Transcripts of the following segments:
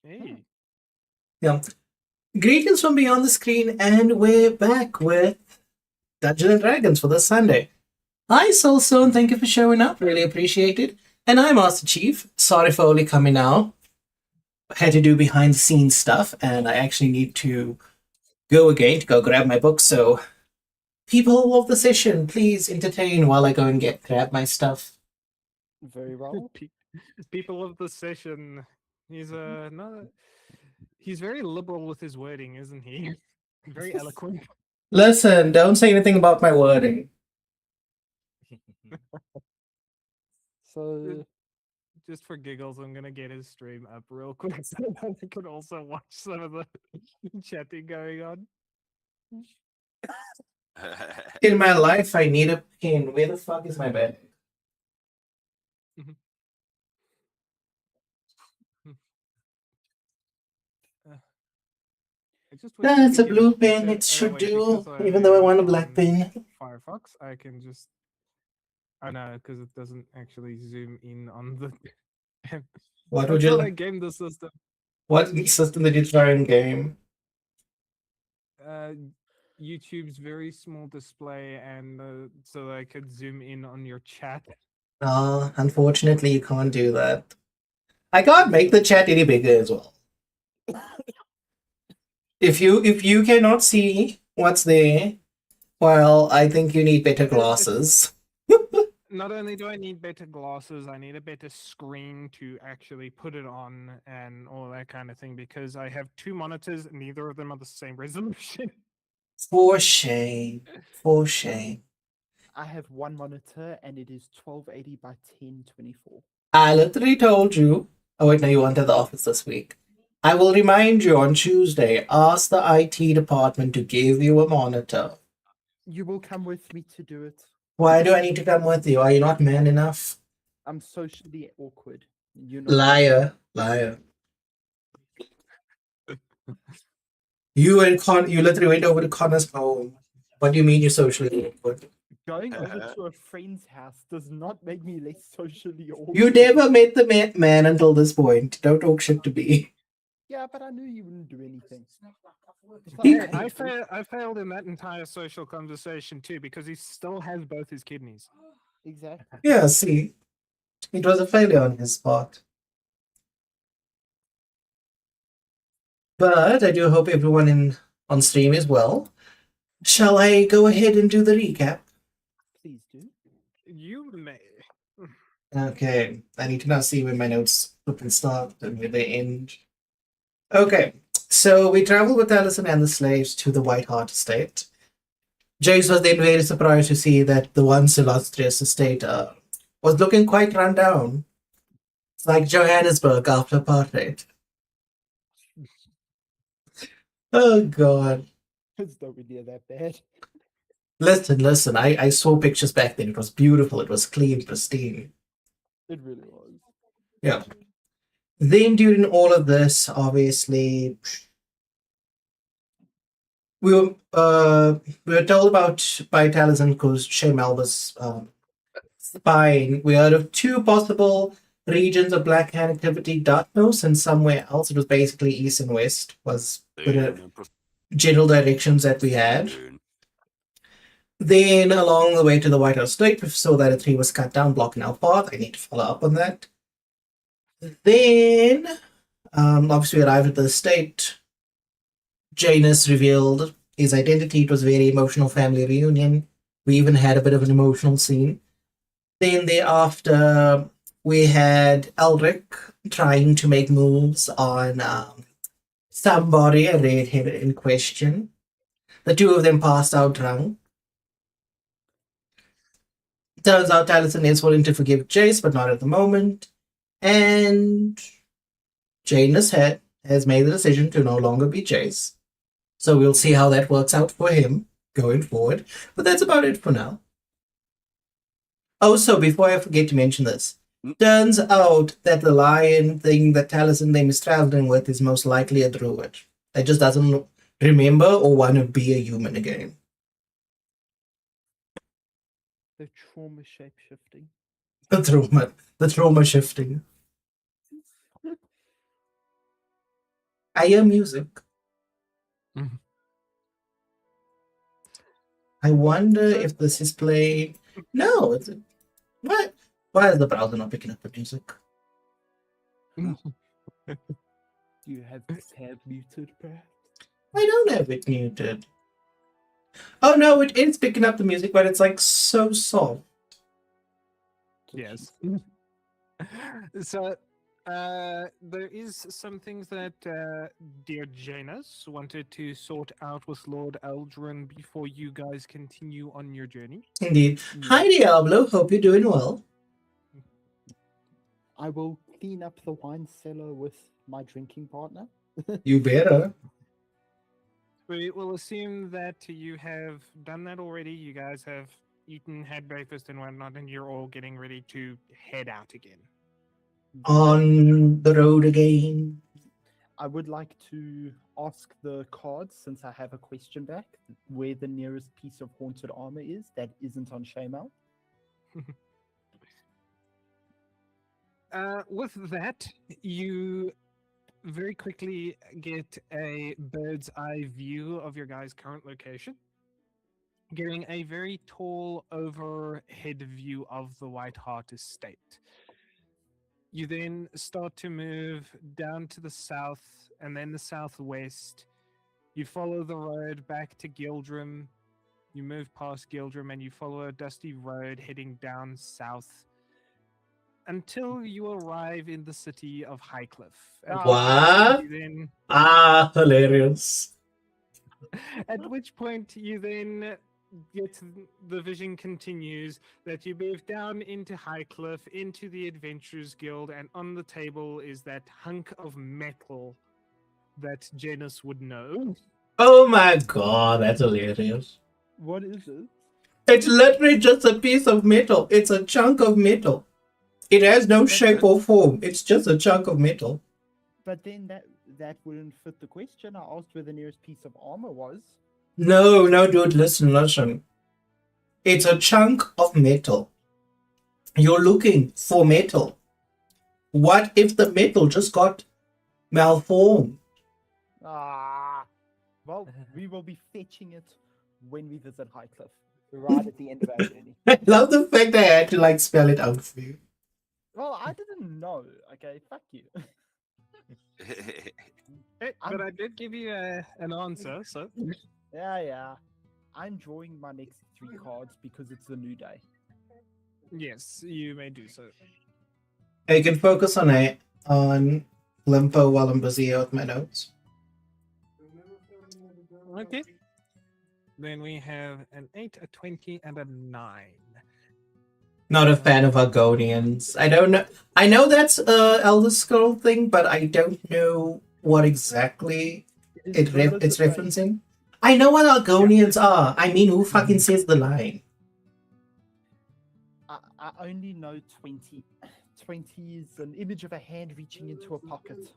Hey, Yeah. Greetings from beyond the screen, and we're back with Dungeons and Dragons for this Sunday. Hi, Soulstone. Thank you for showing up. Really appreciate it. And I'm Master Chief. Sorry for only coming now. Had to do behind the scenes stuff, and I actually need to go again to go grab my book. So, people of the session, please entertain while I go and grab my stuff. Very well. pe- people of the session. He's no, he's very liberal with his wording, isn't he? Very eloquent. Listen, don't say anything about my wording. So, Just for giggles, I'm gonna get his stream up real quick so that I can also watch some of the chatting going on. In my life, I need a pin. Where the fuck is my bed? I just wish we That's could a get a blue pin. picture. It Oh should wait, do, because even though I I'm want a black on pin. Firefox, I can just. Oh no, because it doesn't actually zoom in on the. What would That's you how I like? game the system. What system did you try in game? uh, YouTube's very small display, and so I could zoom in on your chat. Unfortunately, you can't do that. I can't make the chat any bigger as well. If you cannot see what's there, well, I think you need better It's glasses. not only do I need better glasses, I need a better screen to actually put it on and all that kind of thing because I have two monitors, neither of them are the same resolution. For shame. For shame. I have one monitor and it is 1280 by 1024. I literally told you. Oh wait, no, you weren't at the office this week. I will remind you on Tuesday. Ask the IT department to give you a monitor. You will come with me to do it. Why do I need to come with you? Are you not man enough? I'm socially awkward. You know. Liar, liar. You literally went over to Connor's home. What do you mean you're socially awkward? Going over to a friend's house does not make me less socially awkward. You never met the man until this point. Don't talk shit to me. Yeah, but I knew you wouldn't do anything. It's not He- like I failed in that entire social conversation too because he still has both his kidneys. Exactly. yeah, see, it was a failure on his part. But I do hope everyone in on stream is well. Shall I go ahead and do the recap? Please do. You may. Okay, I need to now see where my notes open start and where they end. Okay, so we travel with Allison and the slaves to the White Hart estate. Jace was then very surprised to see that the once illustrious estate was looking quite run down. It's like Johannesburg after apartheid. Oh god. It's nowhere near that bad. Listen, I saw pictures back then. It was beautiful, it was clean, pristine. It really was. Yeah. Then during all of this, obviously, we were we were told about by Taliesin because Shamal was spying. We heard of two possible regions of Black Hand activity, Dartmoor and somewhere else. It was basically east and west was the general directions that we had. Then along the way to the White House State, we saw that a tree was cut down, blocking our path. I need to follow up on that. Then, obviously, we arrived at the estate. Janus revealed his identity. It was a very emotional family reunion. We even had a bit of an emotional scene. Then thereafter, we had Elric trying to make moves on somebody, a redhead in question. The two of them passed out drunk. Turns out Taliesin is willing to forgive Jace, but not at the moment. And Janus has made the decision to no longer be Jace. So we'll see how that works out for him going forward. But that's about it for now. Also, before I forget to mention this, turns out that the lion thing that Taliesin name is traveling with is most likely a druid that just doesn't remember or want to be a human again. The trauma shape shifting. The trauma shifting. I hear music. Mhm. I wonder So- if this is playing. No, it's what? Why is the browser not picking up the music? You have tab muted, perhaps? I don't have it muted. Oh no, it is picking up the music, but it's like so soft. Yes. So, there is some things that dear Janus wanted to sort out with Lord Eldrin before you guys continue on your journey. Indeed. Mm. Hi Diablo, hope you're doing well. I will clean up the wine cellar with my drinking partner. You better. We will assume that you have done that already. You guys have eaten, had breakfast, and whatnot, and you're all getting ready to head out again. On the road again. I would like to ask the cards, since I have a question back, where the nearest piece of haunted armor is that isn't on Shamal. With that, you very quickly get a bird's eye view of your guys' current location, getting a very tall overhead view of the White Hart estate. You then start to move down to the south and then the southwest. You follow the road back to Gildrum. You move past Gildrum and you follow a dusty road heading down south until you arrive in the city of Highcliffe. What? You then, Ah, hilarious. at which point you then get the vision continues that you move down into Highcliffe, into the Adventurers Guild, and on the table is that hunk of metal that Janus would know. Oh my god, that's hilarious. What is it? It's literally just a piece of metal. It's a chunk of metal. It has no shape or form. It's just a chunk of metal. But then that wouldn't fit the question. I asked where the nearest piece of armor was. No, dude, listen. It's a chunk of metal. You're looking for metal. What if the metal just got malformed? Ah, well, we will be fetching it when we visit Highcliffe, right at the end of our journey. I love the fact that I had to like spell it out for you. Well, I didn't know. Okay, fuck you. Hey, but I did give you an answer, so Yeah. I'm drawing my next 3 cards because it's a new day. yes, you may do so. I can focus on Limpo while I'm busy here with my notes. Okay. Then we have an 8, a 20, and a 9. Not a fan of Argonians. I don't know. I know that's a Elder Scroll thing, but I don't know what exactly it's referencing. I know what Argonians are. I mean, who fucking says the line? I only know 20. 20 is an image of a hand reaching into a pocket.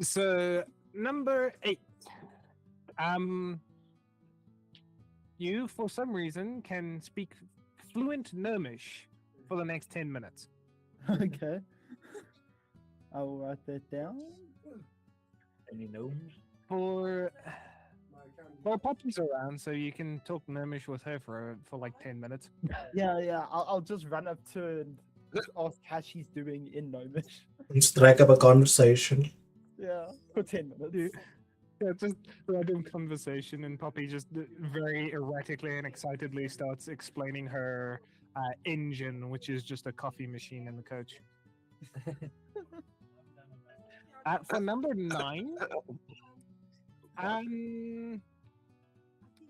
So number 8. You, for some reason, can speak fluent Gnomish for the next 10 minutes. Okay. I will write that down. Any gnomes? For well, Poppy's around, so you can talk Gnomish with her for like 10 minutes. Yeah. I'll just run up to her and just ask how she's doing in Gnomish. And strike up a conversation. Yeah, for 10 minutes. Yeah, just random conversation, and Poppy just very erratically and excitedly starts explaining her engine, which is just a coffee machine in the coach. For number 9,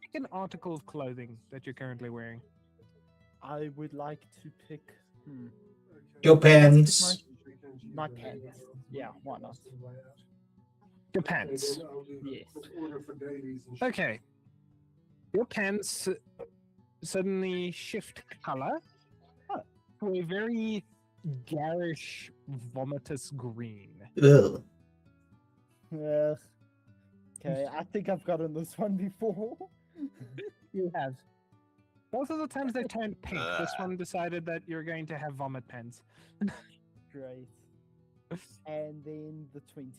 pick an article of clothing that you're currently wearing. I would like to pick Your pants. my pants. Yeah, why not? Your pants. Yes. Okay. Your pants suddenly shift color to a very garish, vomitous green. Ugh. Okay, I think I've gotten this one before. You have. Both of the times they turned pink, this one decided that you're going to have vomit pens. Great. And then the 20.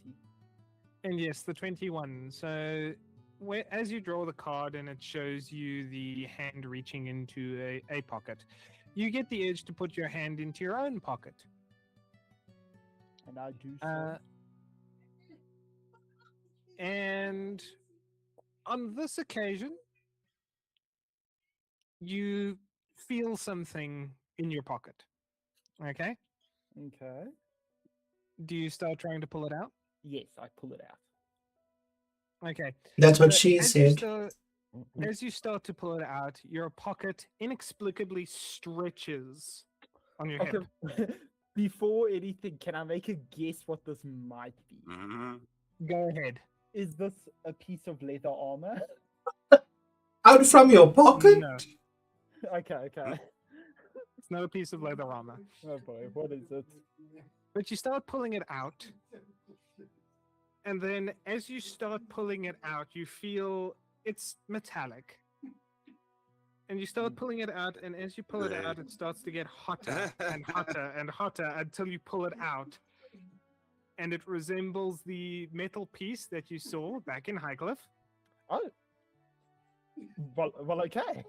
And yes, the 21. So as you draw the card and it shows you the hand reaching into a pocket, you get the urge to put your hand into your own pocket. And I do so. And on this occasion, you feel something in your pocket. Okay? Okay. Do you start trying to pull it out? Yes, I pull it out. Okay. That's what So she said. as you start to pull it out, your pocket inexplicably stretches on your hip. Okay. Before anything, can I make a guess what this might be? Go ahead. Is this a piece of leather armor? Out from your pocket? No, Okay. it's not a piece of leather armor. Oh boy, what is it? But you start pulling it out. And then as you start pulling it out, you feel it's metallic. And you start pulling it out, and as you pull it out, it starts to get hotter and hotter and hotter until you pull it out. And it resembles the metal piece that you saw back in Highcliffe. Oh. Well, okay.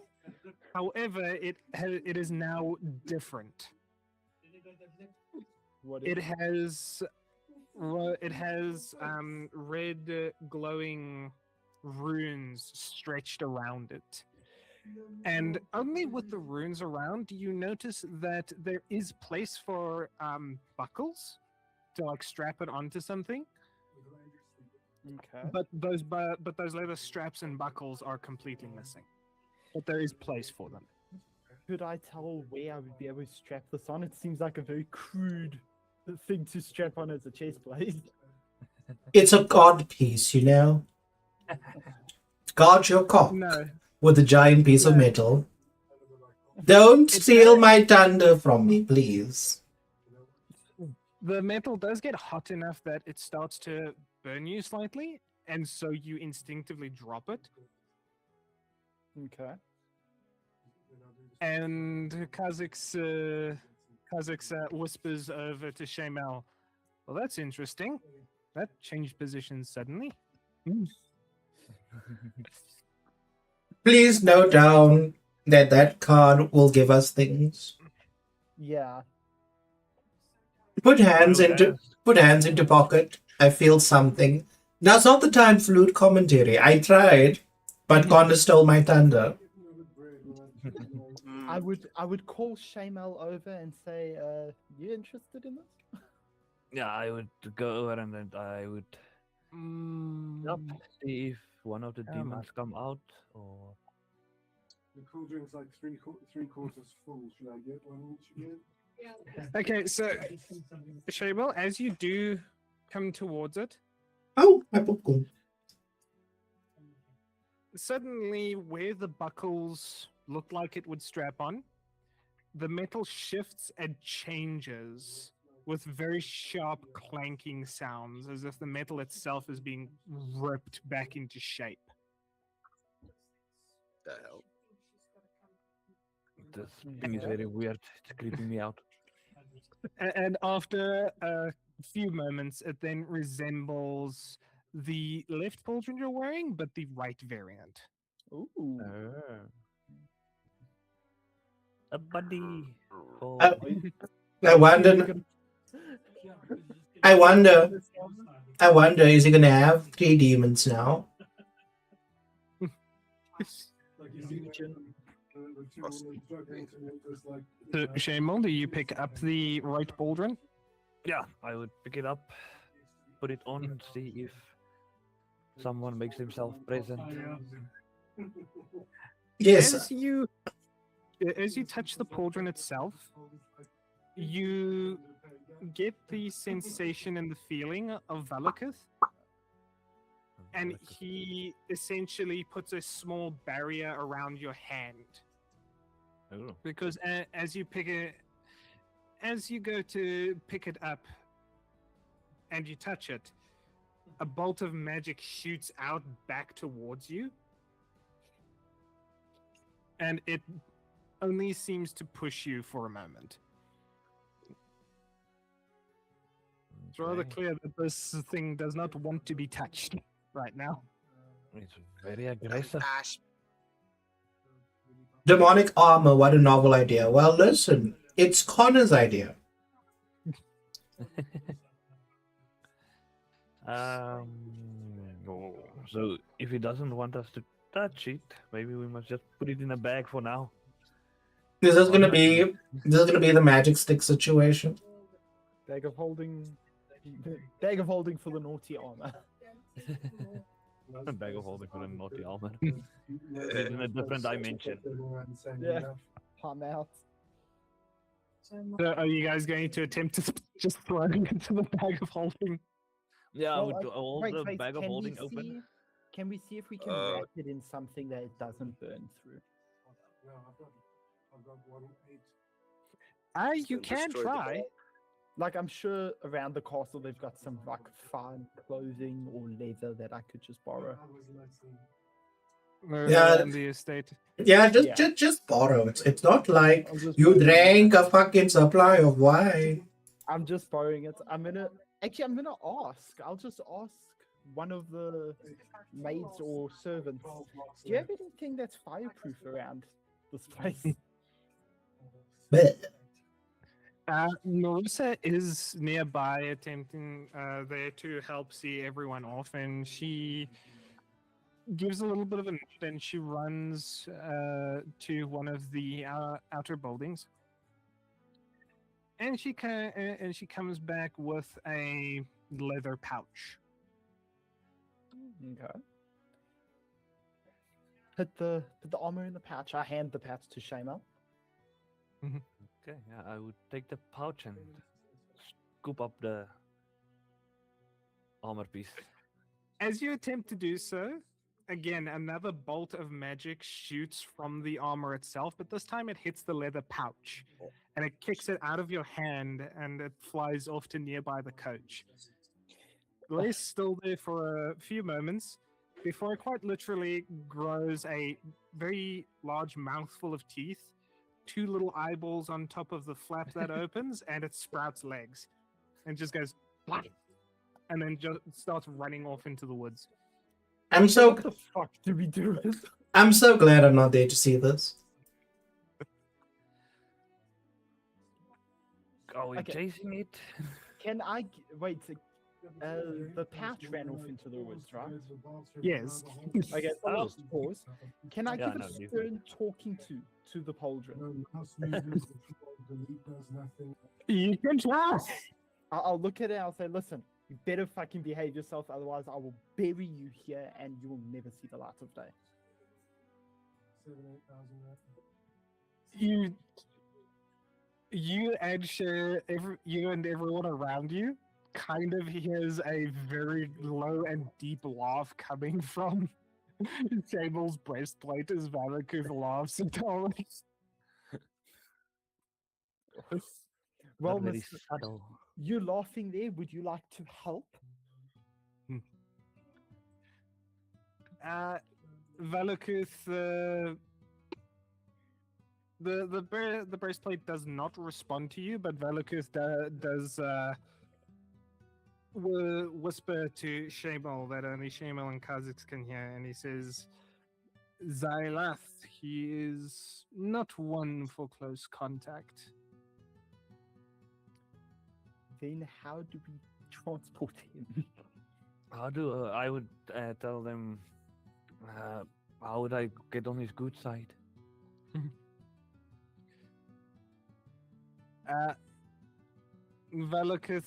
However, it is now different. What is It has red glowing runes stretched around it. And only with the runes around do you notice that there is place for buckles to like strap it onto something. Okay. But those leather straps and buckles are completely missing. But there is place for them. Could I tell where I would be able to strap this on? It seems like a very crude thing to strap on as a chest plate. It's a god piece, you know? Guard your cock No, with a giant piece of No. metal. Don't It's steal not- my thunder from me, please. the metal does get hot enough that it starts to burn you slightly, and so you instinctively drop it. Okay. And Kazak's whispers over to Shamel. Well, that's interesting. That changed positions suddenly. Please note down that that card will give us things. Yeah. Put hands into pocket. I feel something. Now's not the time for lewd commentary. I tried, but Connor stole my thunder. I would call Shamel over and say, you interested in this? Yeah, I would go over and then I would Mm, see if one of the demons come out or The cool drink's like three quarters full. Should I get one each again? Okay, so Shamel, as you do come towards it, Oh, my popcorn. suddenly where the buckles look like it would strap on, the metal shifts and changes with very sharp clanking sounds, as if the metal itself is being ripped back into shape. The hell? this thing is very weird. It's creeping me out. And after a few moments, it then resembles the left pauldron you're wearing, but the right variant. Ooh. A buddy. Oh, Uh, I wonder. I wonder. Is he gonna have 3 demons now? Like you see the two women struggling to make this like. So, Shamel, do you pick up the right pauldron? yeah, I would pick it up, put it on, see if someone makes himself present. Yes. As you touch the pauldron itself, you get the sensation and the feeling of Valakith, and he essentially puts a small barrier around your hand. Oh. Because as you go to pick it up and you touch it, a bolt of magic shoots out back towards you, and it only seems to push you for a moment. It's rather Okay. clear that this thing does not want to be touched right now. It's very aggressive. Demonic armor, what a novel idea. Well, listen, it's Connor's idea. Oh, so if he doesn't want us to touch it, maybe we must just put it in a bag for now. This is Or gonna not be eat. this is gonna be the magic stick situation. Bag of holding. Bag of holding for the naughty armor. A bag of holding for the naughty armor. It's in a different dimension. Yeah. I'm out. So are you guys going to attempt to just throw it into the bag of holding? Yeah, I Well, would hold wait, the wait, bag of can we holding open. see? Can we see if we can wrap it in something that it doesn't burn through? No, I've got 1-8. You And can destroy the try. ball. Like I'm sure around the castle they've got some like fine clothing or leather that I could just borrow. Yeah. Around the estate. Yeah, Yeah. just borrow. It's not like I'll just you borrow it. drank a fucking supply of wine. I'm just borrowing it. I'm gonna ask. I'll just ask one of the maids or servants. Do you have anything that's fireproof around this place? But Marissa is nearby attempting there to help see everyone off, and she gives a little bit of a nod and she runs to one of the outer buildings. And she comes back with a leather pouch. Okay. Put the armor in the pouch. I hand the pouch to Shayma. Okay, yeah, I would take the pouch and scoop up the armor piece. As you attempt to do so, again, another bolt of magic shoots from the armor itself, but this time it hits the leather pouch and it kicks it out of your hand and it flies off to nearby the coach. It lays still there for a few moments before it quite literally grows a very large mouthful of teeth, two little eyeballs on top of the flap that opens, and it sprouts legs and just goes "Blah," and then just starts running off into the woods. I'm so What the fuck do we do with? I'm so glad I'm not there to see this. Are we Okay. chasing it? Can I wait? The pouch ran off into the woods, right? Yes. Okay, so I'll Oh. just pause. Can I Yeah, give no, a leave it. stern talking to the pauldron? You can try. I'll look at it. I'll say, listen, you better fucking behave yourself, otherwise I will bury you here and you will never see the light of day. You and share you and everyone around you kind of hears a very low and deep laugh coming from Sable's breastplate as Valakuf laughs and tells Well, Not very Mr. subtle. You laughing there? Would you like to help? Valakuth, the breastplate does not respond to you, but Valakuth does whisper to Shemal that only Shemal and Kha'Zix can hear, and he says, Xylath, he is not one for close contact. Then how do we transport him? How do I would tell them? How would I get on his good side? Valakuth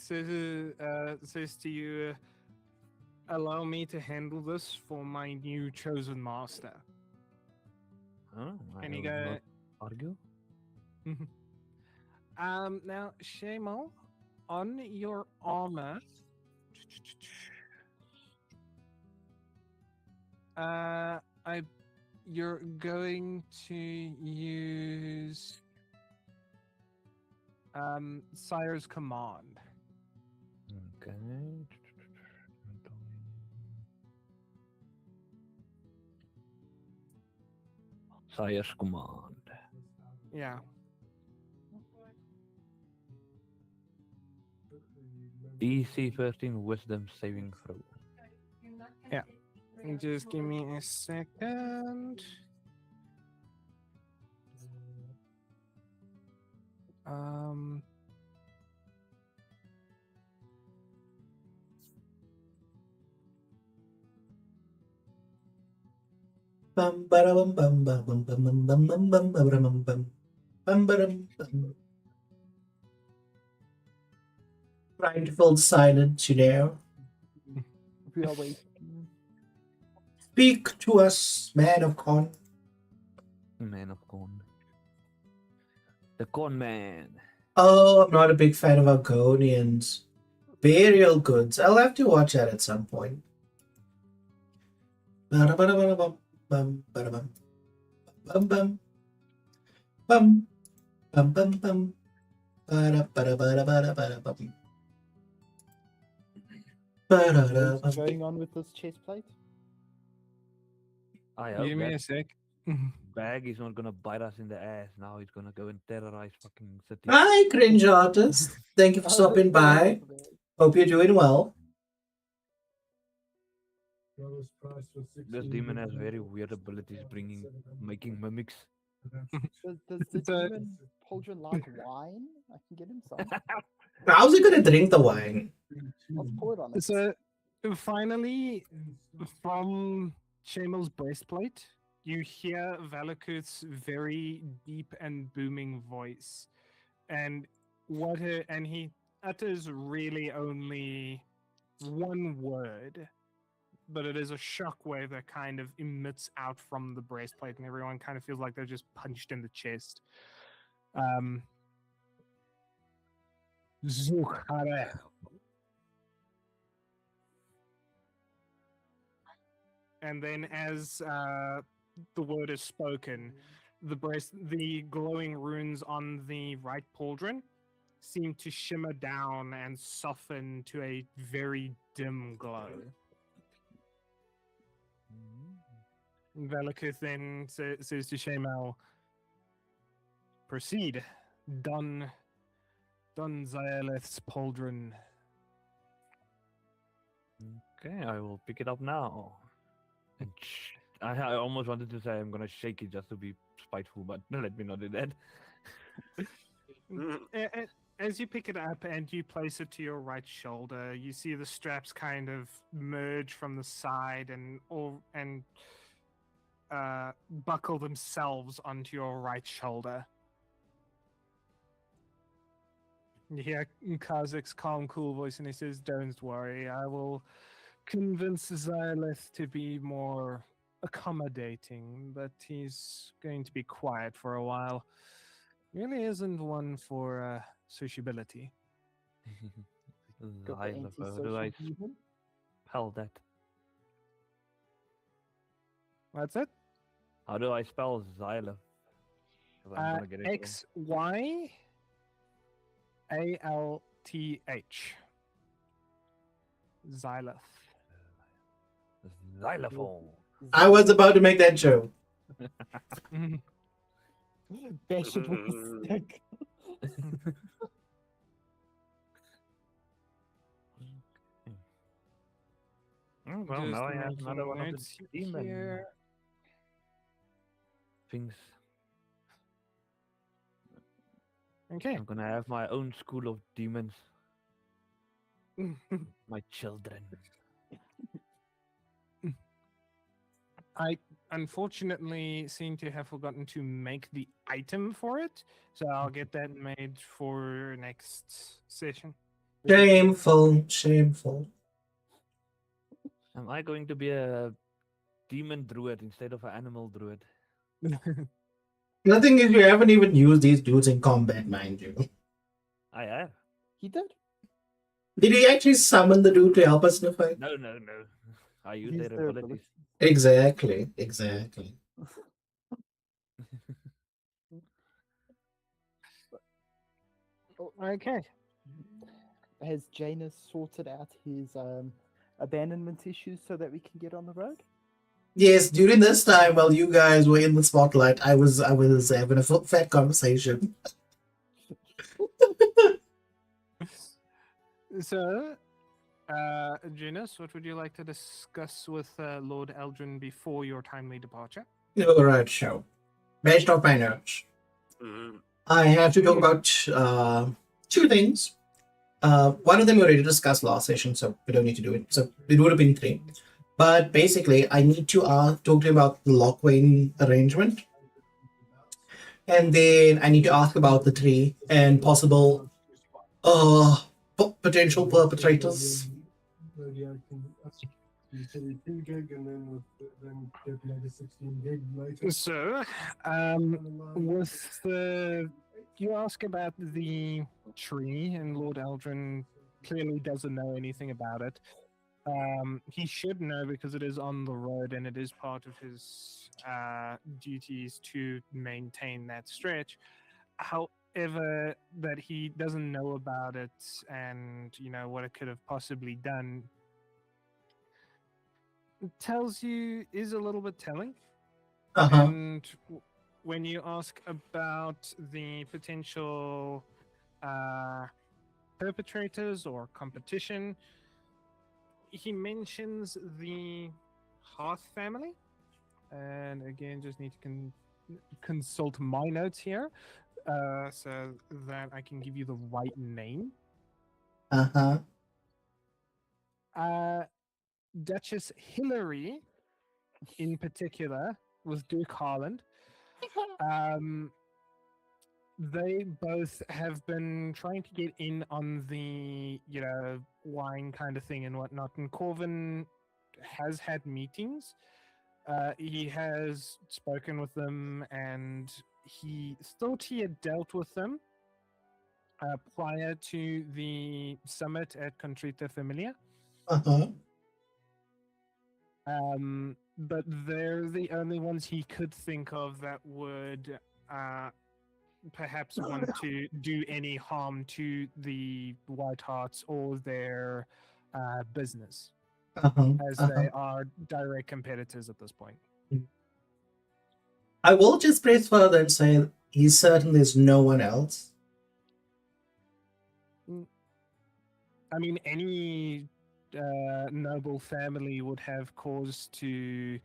says to you, allow me to handle this for my new chosen master. Huh? Can I you will go? not argue? Now, Shemal, on your armor, you're going to use Sire's command. Okay. Sire's command. Yeah. DC 13 Wisdom saving throw. Just give me a second. Um, Bum bum bum bum bum bum bum bum bum bum bum bum bum bum bum. Trying to fill silence, you know. We are waiting. Speak to us, man of con. Man of Corn. The Corn Man. Oh, I'm not a big fan of Argonians. Burial goods. I'll have to watch that at some point. Ba-da-ba-da-ba-da-bum, bum, ba-da-bum. Bum, bum. Bum, bum, bum, bum. Ba-da-ba-da-ba-da-ba-da-ba-da-bum. Ba-da-da-bum. What's going on with this chest plate? I hope give me a that sec. bag is not gonna bite us in the ass. Now he's gonna go and terrorize fucking city. Hi, cringe artist. Thank you for stopping by. Hope you're doing well. This demon has very weird abilities, making mimics. Does the So- demon Pauldron like wine? I can get him some. How's he gonna drink the wine? Let's pour it on it. So finally, from Shamel's breastplate, you hear Valakut's very deep and booming voice, and he utters really only one word, but it is a shockwave that kind of emits out from the breastplate, and everyone kind of feels like they're just punched in the chest. Zukhare. And then, as the word is spoken, the glowing runes on the right pauldron seem to shimmer down and soften to a very dim glow. Valakith then says to Shemal, "Proceed, Dun Zayaleth's pauldron." Okay, I will pick it up now. And I almost wanted to say I'm gonna shake it just to be spiteful, but no, let me not do that. As you pick it up and you place it to your right shoulder, you see the straps kind of merge from the side and buckle themselves onto your right shoulder. You hear Kazak's calm, cool voice, and he says, "Don't worry, I will convince Xylith to be more accommodating, but he's going to be quiet for a while. Really isn't one for sociability." Got the How do antisocial I demon. spell that? That's it. How do I spell Xylith? 'Cause I'm gonna get it wrong. XYALTH. Xylith. Xylophone. I was about to make that joke. Bash it with a stick. Oh, well, Just now I have making another one of notes the demon here. things. Okay. I'm gonna have my own school of demons. My children. I unfortunately seem to have forgotten to make the item for it, so I'll get that made for next session. Shameful, shameful. Am I going to be a demon druid instead of an animal druid? The thing is, you haven't even used these dudes in combat, mind you. I have. He did. Did he actually summon the dude to help us in the fight? No. I use Use their their abilities. Exactly, exactly. Okay. Has Janus sorted out his abandonment issues so that we can get on the road? Yes, during this time while you guys were in the spotlight, I was having a fat conversation. So, Janus, what would you like to discuss with Lord Eldrin before your timely departure? All right, so based off my notes, I have to talk about two things. One of them we already discussed last session, so we don't need to do it. So it would have been three. But basically, I need to talk to him about the Lockwayne arrangement. And then I need to ask about the tree and possible potential perpetrators. Maybe I can. You say 2 gig and then get another 16 gig later. So, with you ask about the tree, and Lord Eldrin clearly doesn't know anything about it. He should know because it is on the road and it is part of his duties to maintain that stretch. However, that he doesn't know about it and what it could have possibly done tells you is a little bit telling. Uh-huh. And when you ask about the potential perpetrators or competition, he mentions the Hearth family. And again, just need to consult my notes here so that I can give you the right name. Uh-huh. Duchess Hillary, in particular, with Duke Harland. They both have been trying to get in on the, wine kind of thing and whatnot. And Corvin has had meetings. He has spoken with them, and he thought he had dealt with them prior to the summit at Contrita Familia. Uh-huh. But they're the only ones he could think of that would perhaps want to do any harm to the White Hearts or their business, Uh-huh. as Uh-huh. they are direct competitors at this point. I will just press further and say he's certain there's no one else. I mean, any noble family would have cause to,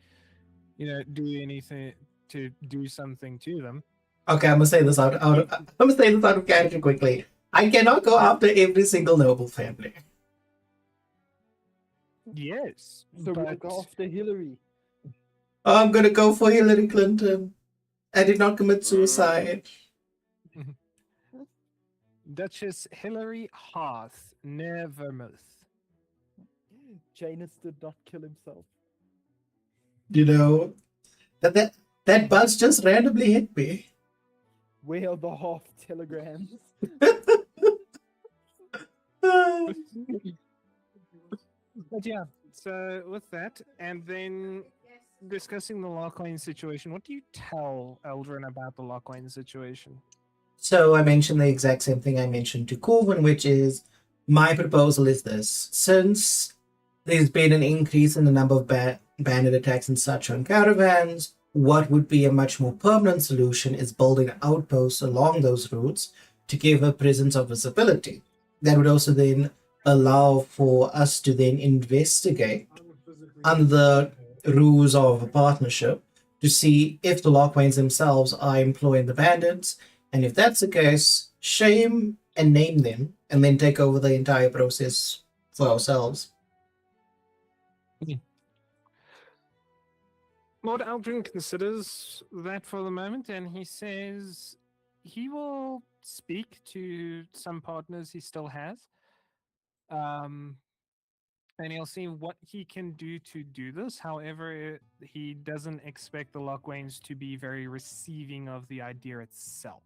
do anything to do something to them. Okay, I'm gonna say this out of character quickly. I cannot go after every single noble family. Yes, So we'll but go after Hillary. I'm gonna go for Hillary Clinton. I did not commit suicide. Duchess Hillary Hearth, near Vermouth. Janus did not kill himself. You know, that buzz just randomly hit me. Where are the half telegrams? But yeah, so with that, and then discussing the Lockwayne situation, what do you tell Eldrin about the Lockwayne situation? So I mentioned the exact same thing I mentioned to Corvin, which is my proposal is this. Since there's been an increase in the number of bandit attacks and such on caravans, what would be a much more permanent solution is building outposts along those routes to give a presence of visibility. That would also then allow for us to then investigate under the rules of a partnership to see if the Lockwaynes themselves are employing the bandits, and if that's the case, shame and name them, and then take over the entire process for ourselves. Lord Eldrin considers that for the moment, and he says he will speak to some partners he still has. And he'll see what he can do to do this. However, he doesn't expect the Lockwaynes to be very receiving of the idea itself.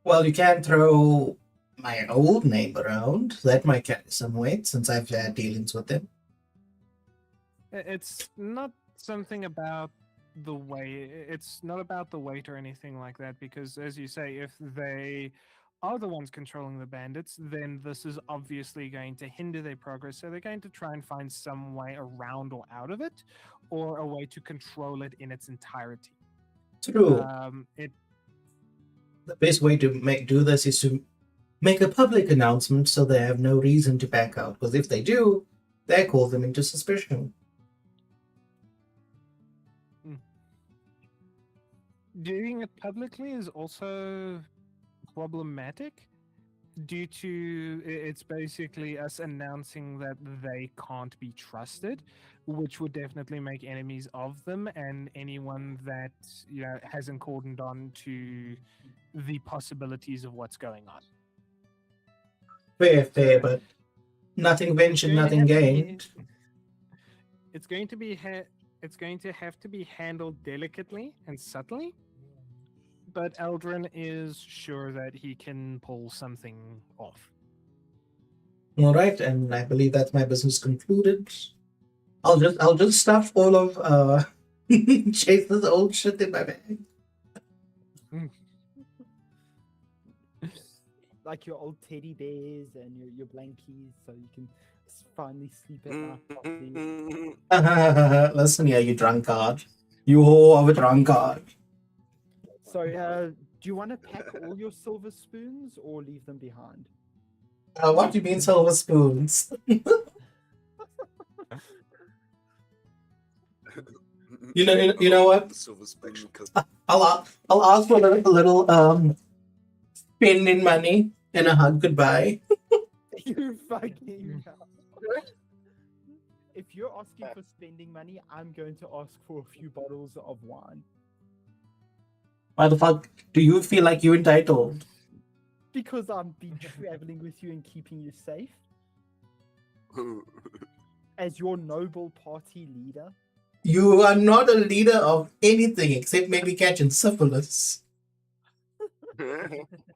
Well, you can throw my old name around. That might carry some weight since I've had dealings with them. It's not something about the weight. It's not about the weight or anything like that, because as you say, if they are the ones controlling the bandits, then this is obviously going to hinder their progress. So they're going to try and find some way around or out of it, or a way to control it in its entirety. True. It The best way to do this is to make a public announcement so they have no reason to back out. Because if they do, that calls them into suspicion. Doing it publicly is also problematic due to it's basically us announcing that they can't be trusted, which would definitely make enemies of them and anyone that hasn't cordoned on to the possibilities of what's going on. Fair, but nothing ventured, nothing gained. It's going to be it's going to have to be handled delicately and subtly, but Eldrin is sure that he can pull something off. All right, and I believe that's my business concluded. I'll just stuff all of Chase's old shit in my bag. Like your old teddy bears and your blankies, so you can finally sleep at night properly. Listen here, you drunkard. You whore of a drunkard. So, do you want to pack all your silver spoons or leave them behind? What do you mean silver spoons? You know what? Silver spoon, because I'll ask for a little spending money and a hug goodbye. You fucking hell. If you're asking for spending money, I'm going to ask for a few bottles of wine. Why the fuck do you feel like you're entitled? Because I'm been traveling with you and keeping you safe. As your noble party leader. You are not a leader of anything except maybe catching syphilis.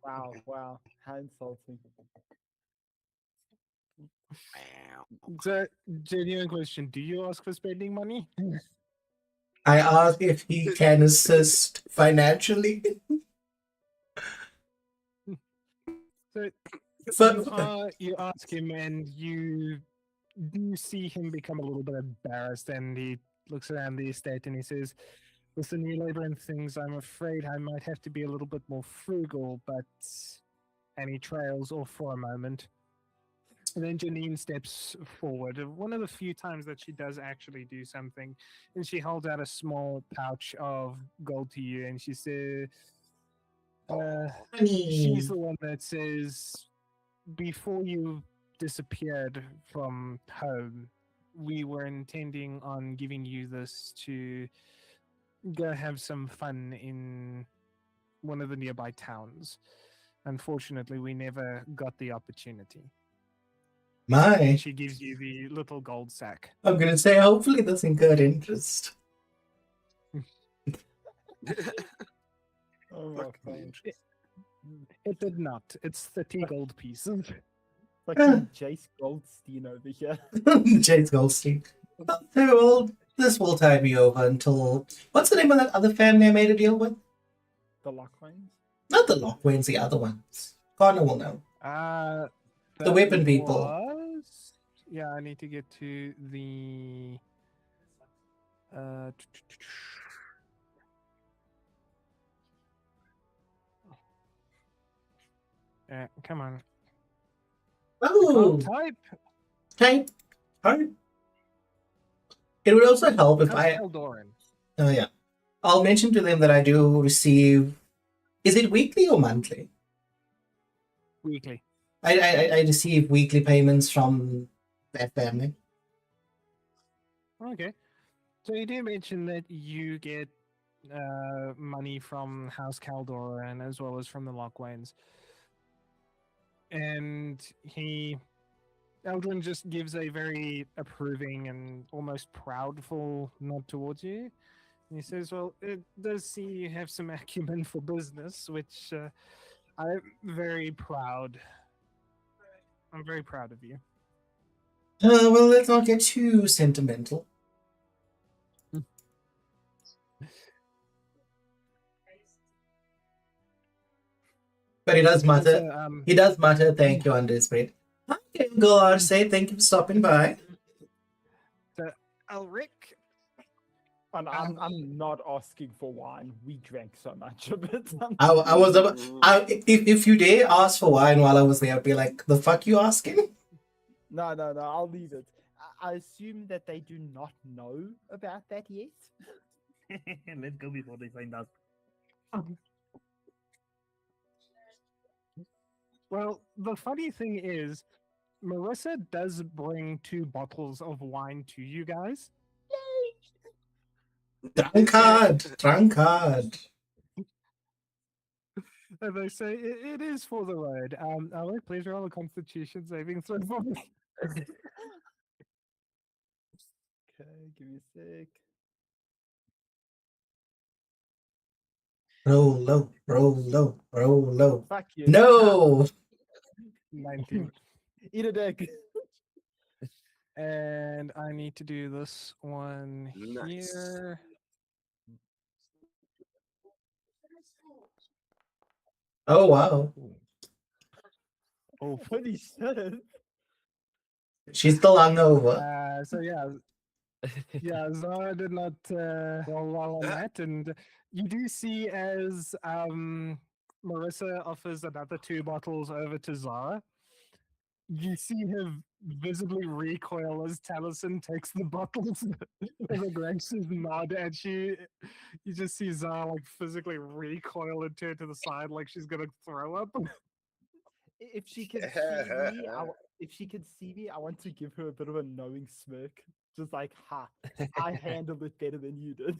Wow. How insulting. So, genuine question: do you ask for spending money? I ask if he can assist financially. So you ask him, and you do see him become a little bit embarrassed, and he looks around the estate and he says, "With the new labor and things, I'm afraid I might have to be a little bit more frugal." But and he trails off for a moment. And then Janine steps forward. One of the few times that she does actually do something, and she holds out a small pouch of gold to you, and she says, she's the one that says, "Before you disappeared from home, we were intending on giving you this to go have some fun in one of the nearby towns. Unfortunately, we never got the opportunity." My, She gives you the little gold sack. I'm gonna say hopefully this incurred interest. Oh my god. It did not. It's 30 gold pieces. Fucking Jace Goldstein over here. James Goldstein. Okay, well, this will tide me over until... What's the name of that other family I made a deal with? The Lockwains? Not the Lockwains, the other ones. Connor will know. The That weapon people. Yeah, I need to get to the... come on. Oh, Type. type. Type. It would also help if I... Eldoran. Oh, yeah. I'll mention to them that I do receive... Is it weekly or monthly? Weekly. I receive weekly payments from that family. Okay. So you do mention that you get money from House Caldoran as well as from the Lockwains. And Eldrin just gives a very approving and almost proudful nod towards you. And he says, "Well, it does seem you have some acumen for business, which I'm very proud. I'm very proud of you." Well, let's not get too sentimental. But he does mutter. So, He does mutter, "Thank you," under his breath. Okay, go out, say thank you for stopping by. Elric, And I'm not asking for wine. We drank so much of it. I was about, if you dare ask for wine while I was there, I'd be like, the fuck you asking? No, I'll leave it. I assume that they do not know about that yet. Let's go before they find out. Well, the funny thing is, Marissa does bring 2 bottles of wine to you guys. Drunkard. And they say it is for the road. Alec, please roll a Constitution saving throw for me. Okay, give me a sec. Roll low, roll low, roll low. Fuck you. No! 19. Eat a dick. And I need to do this one Nice. here. Oh, wow. Oh, Holy shit. She's still hungover. so yeah, Zara did not roll well on that, and you do see as Marissa offers another 2 bottles over to Zara. You see her visibly recoil as Taliesin takes the bottles with a gracious nod, and you just see Zara like physically recoil and turn to the side like she's gonna throw up. If she could see me, if she could see me, I want to give her a bit of a knowing smirk. Just like, ha, I handled it better than you did.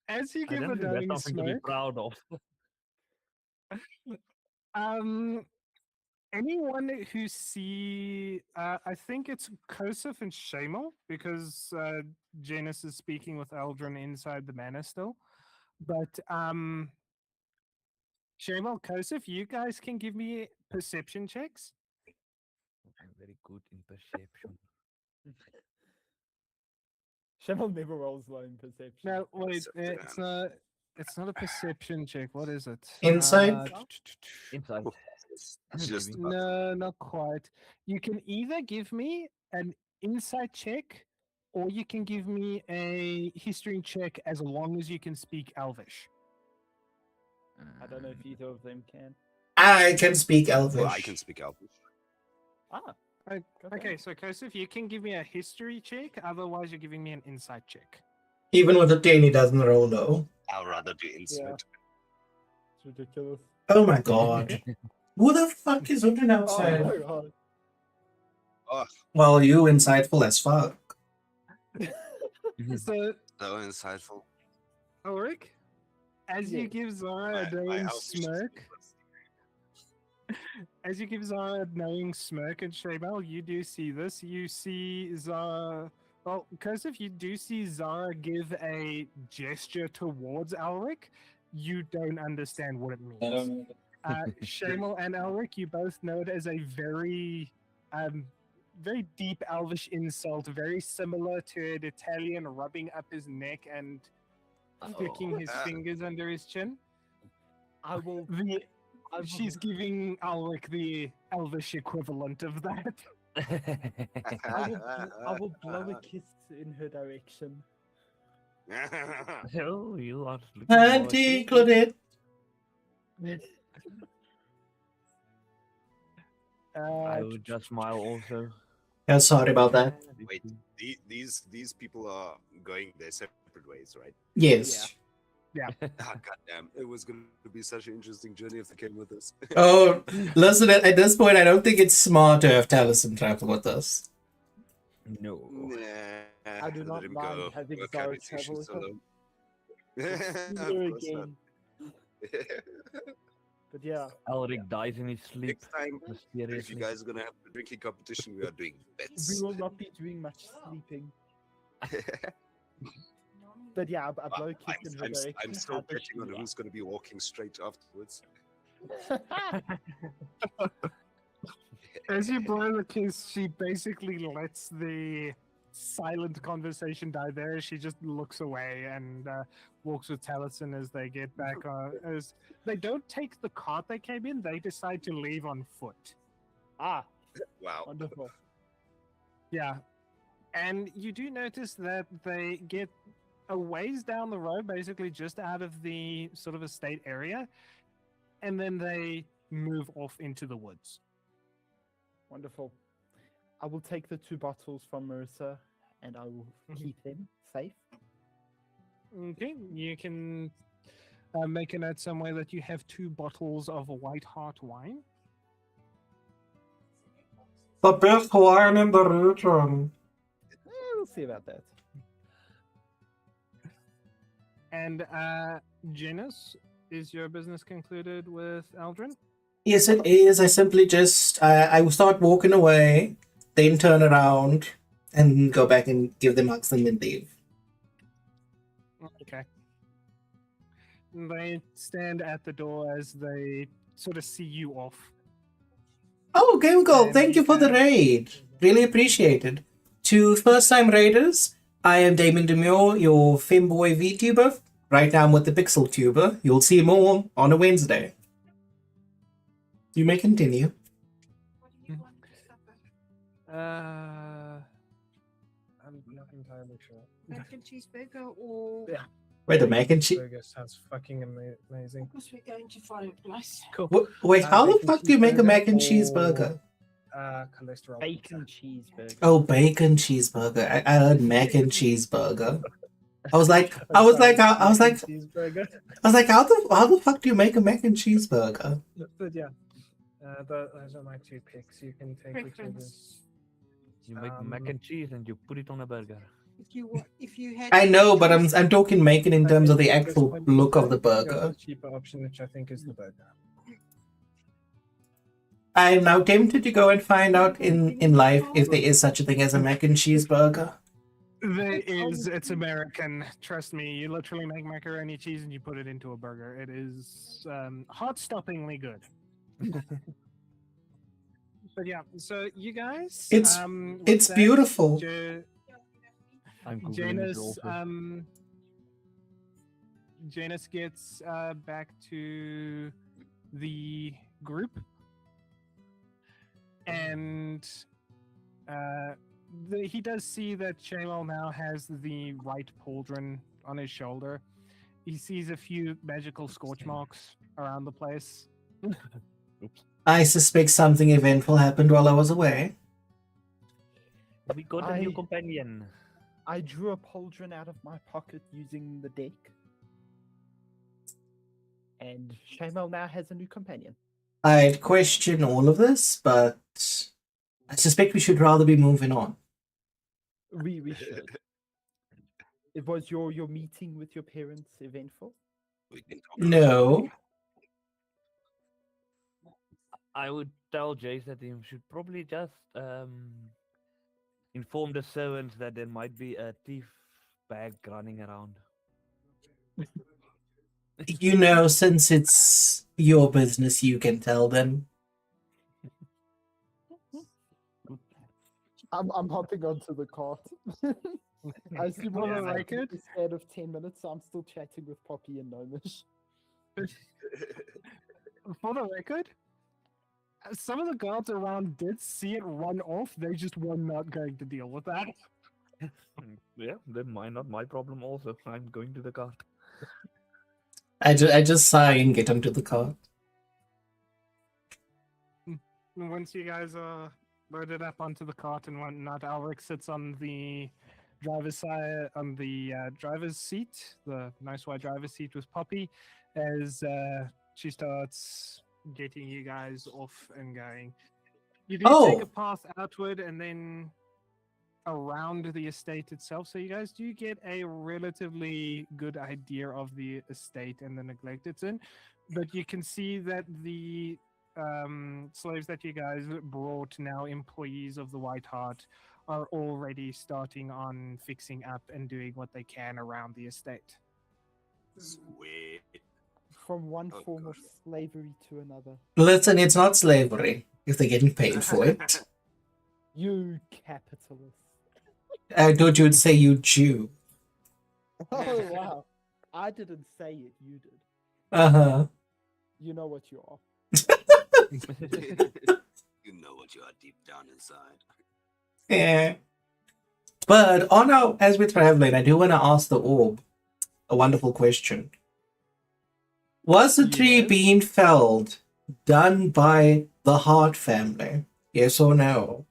As you I give a don't think that's knowing something to be smirk, proud of. anyone who see, I think it's Kosef and Shamal, because Janus is speaking with Eldrin inside the manor still. But Shamal, Kosef, you guys can give me perception checks. I'm very good in perception. Shemal never rolls low in perception. No, wait, Perception. it's not a perception check. What is it? Insight? Inside. Just Maybe. No, not quite. You can either give me an insight check, or you can give me a history check as long as you can speak Elvish. I don't know if either of them can. I can speak Elvish. Well, I can speak Elvish. Ah. Okay, so Kosef, you can give me a history check. Otherwise, you're giving me an insight check. Even with a 10, he doesn't roll low. I'll rather do insight. It's ridiculous. Oh my god. Who the fuck is looking Oh outside? my god. Oh, Well, you insightful as fuck. So, so insightful. Ulrich, as you Yeah. give Zara a My knowing Elvish is smirk, as you give Zara a knowing smirk and Shamal, you do see this. You see Zara. Well, Kosef, you do see Zara give a gesture towards Elric. You don't understand what it means. Shamal and Elric, you both know it as a very, very deep Elvish insult, very similar to an Italian rubbing up his neck and flicking his fingers under his chin. I will. She's giving Alric the Elvish equivalent of that. I will blow a kiss in her direction. Oh, you are looking Auntie for a kiss. Claudette. I would just smile also. Yeah, sorry about that. Wait, these people are going their separate ways, right? Yes. Ah, goddamn! It was going to be such an interesting journey if they came with us. Oh, listen, at this point, I don't think it's smart to have Taliesin travel with us. No. Nah, I do let not him mind go. having Work Zara out his travel issues with her. alone. Never Of course not. again. But yeah, Elric dies in his sleep. Next time, if Mysteriously. you guys are going to have a drinking competition, we are doing we bets. will not be doing much sleeping. But yeah, I blow a kiss in her direction. I'm still betting on who's going to be walking straight afterwards. As you blow the kiss, she basically lets the silent conversation die there. She just looks away and walks with Taliesin as they get back. As they don't take the cart they came in, they decide to leave on foot. Ah, Wow. wonderful. Yeah. And you do notice that they get a ways down the road, basically just out of the sort of estate area, and then they move off into the woods. Wonderful. I will take the 2 bottles from Marissa and I will keep them safe. Okay, you can make a note somewhere that you have 2 bottles of White Heart wine. The best wine in the region. We'll see about that. And Janus, is your business concluded with Aldrin? Yes, it is. I simply just I will start walking away, then turn around and go back and give them hugs and then leave. Okay. They stand at the door as they sort of see you off. Oh, Game Girl, And thank you for the can- raid. Really appreciated. To first-time raiders, I am Damon Demure, your femboy VTuber. Right now I'm with the Pixel Tuber. You'll see more on a Wednesday. You may continue. I'm not entirely sure. Mac and cheeseburger or Yeah. Wait, the mac and cheese. Burger sounds fucking amazing. of course we're going to find a place. Cool. Wait, how the bacon fuck do you make a cheeseburger mac and or- cheeseburger? Cholesterol. Bacon cheeseburger. Oh, bacon cheeseburger. I heard mac and cheeseburger. I was like, how the fuck do you make a mac and cheeseburger? But yeah, those are my 2 picks. You can take whichever. Preference. You make mac and cheese and you put it on a burger. If you had, I know, but I'm talking making in terms of the At this actual point, look of the you go burger. for the cheaper option, which I think is the burger. I am now tempted to go and find out in life if there is such a thing as a mac and cheeseburger. There is. It's American. Trust me. You literally make macaroni cheese and you put it into a burger. It is heart-stoppingly good. But yeah, so you guys, It's- with it's that, beautiful. I'm Googling it Janus, also. Janus gets back to the group, and he does see that Shamal now has the right pauldron on his shoulder. He sees a few magical scorch marks around the place. Oops. I suspect something eventful happened while I was away. We got a new I- companion. I drew a pauldron out of my pocket using the deck. And Shamal now has a new companion. I'd question all of this, but I suspect we should rather be moving on. We should. It was your meeting with your parents eventful? We can talk No. I would tell Jace that he should probably just inform the servants that there might be a thief bag running around. You know, since it's your business, you can tell them. I'm hopping onto the cart. I assume For the we're record, instead of 10 minutes, so I'm still chatting with Poppy and Nomish. for the record, some of the guards around did see it run off. They just were not going to deal with that. Yeah, then not my problem also. I'm going to the cart. I just sigh and get onto the car. And once you guys are loaded up onto the cart and whatnot, Alric sits on the driver's side, on the driver's seat, the nice white driver's seat with Poppy, as she starts getting you guys off and going. You do take Oh. a path outward and then around the estate itself, so you guys do get a relatively good idea of the estate and the neglect it's in, but you can see that the slaves that you guys brought, now employees of the White Hart, are already starting on fixing up and doing what they can around the estate. Sweet. From one Oh, form of God. slavery to another. Listen, it's not slavery if they're getting paid for it. You capitalist. I thought you would say you Jew. Oh, wow. I didn't say it, you did. Uh-huh. You know what you are. You know what you are deep down inside. Yeah. But as we're traveling, I do want to ask the orb a wonderful question. Was the tree Yes. being felled done by the Hart family? Yes or no?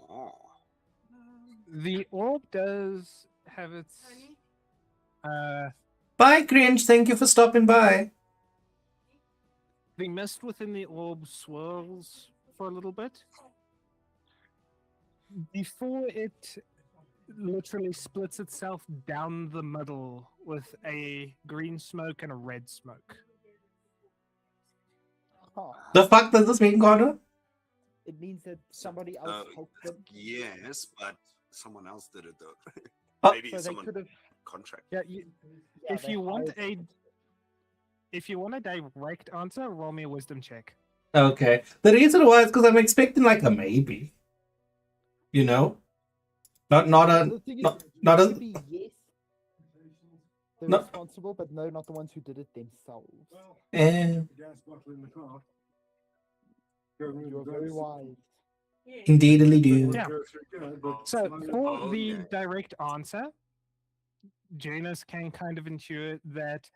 Oh. The orb does have its Bye, Cringe. Thank you for stopping by. the mist within the orb swirls for a little bit before it literally splits itself down the middle with a green smoke and a red smoke. Huh. The fuck does this mean, Connor? It means that somebody else helped them. Yes, but someone else did it though. Oh. Maybe So they someone could have. contract. Yeah, Yeah, if they you want hired if you want a direct answer, roll me a wisdom check. Okay. The reason why is because I'm expecting like a maybe. You know? Not The a thing is, not, it not could a be yes, they're No. responsible, but no, not the ones who did it themselves. Well, eh, the gas bottle in the car. You are very wise. indeedly do. Yeah. So Oh, for the okay. direct answer, Janus can kind of intuit that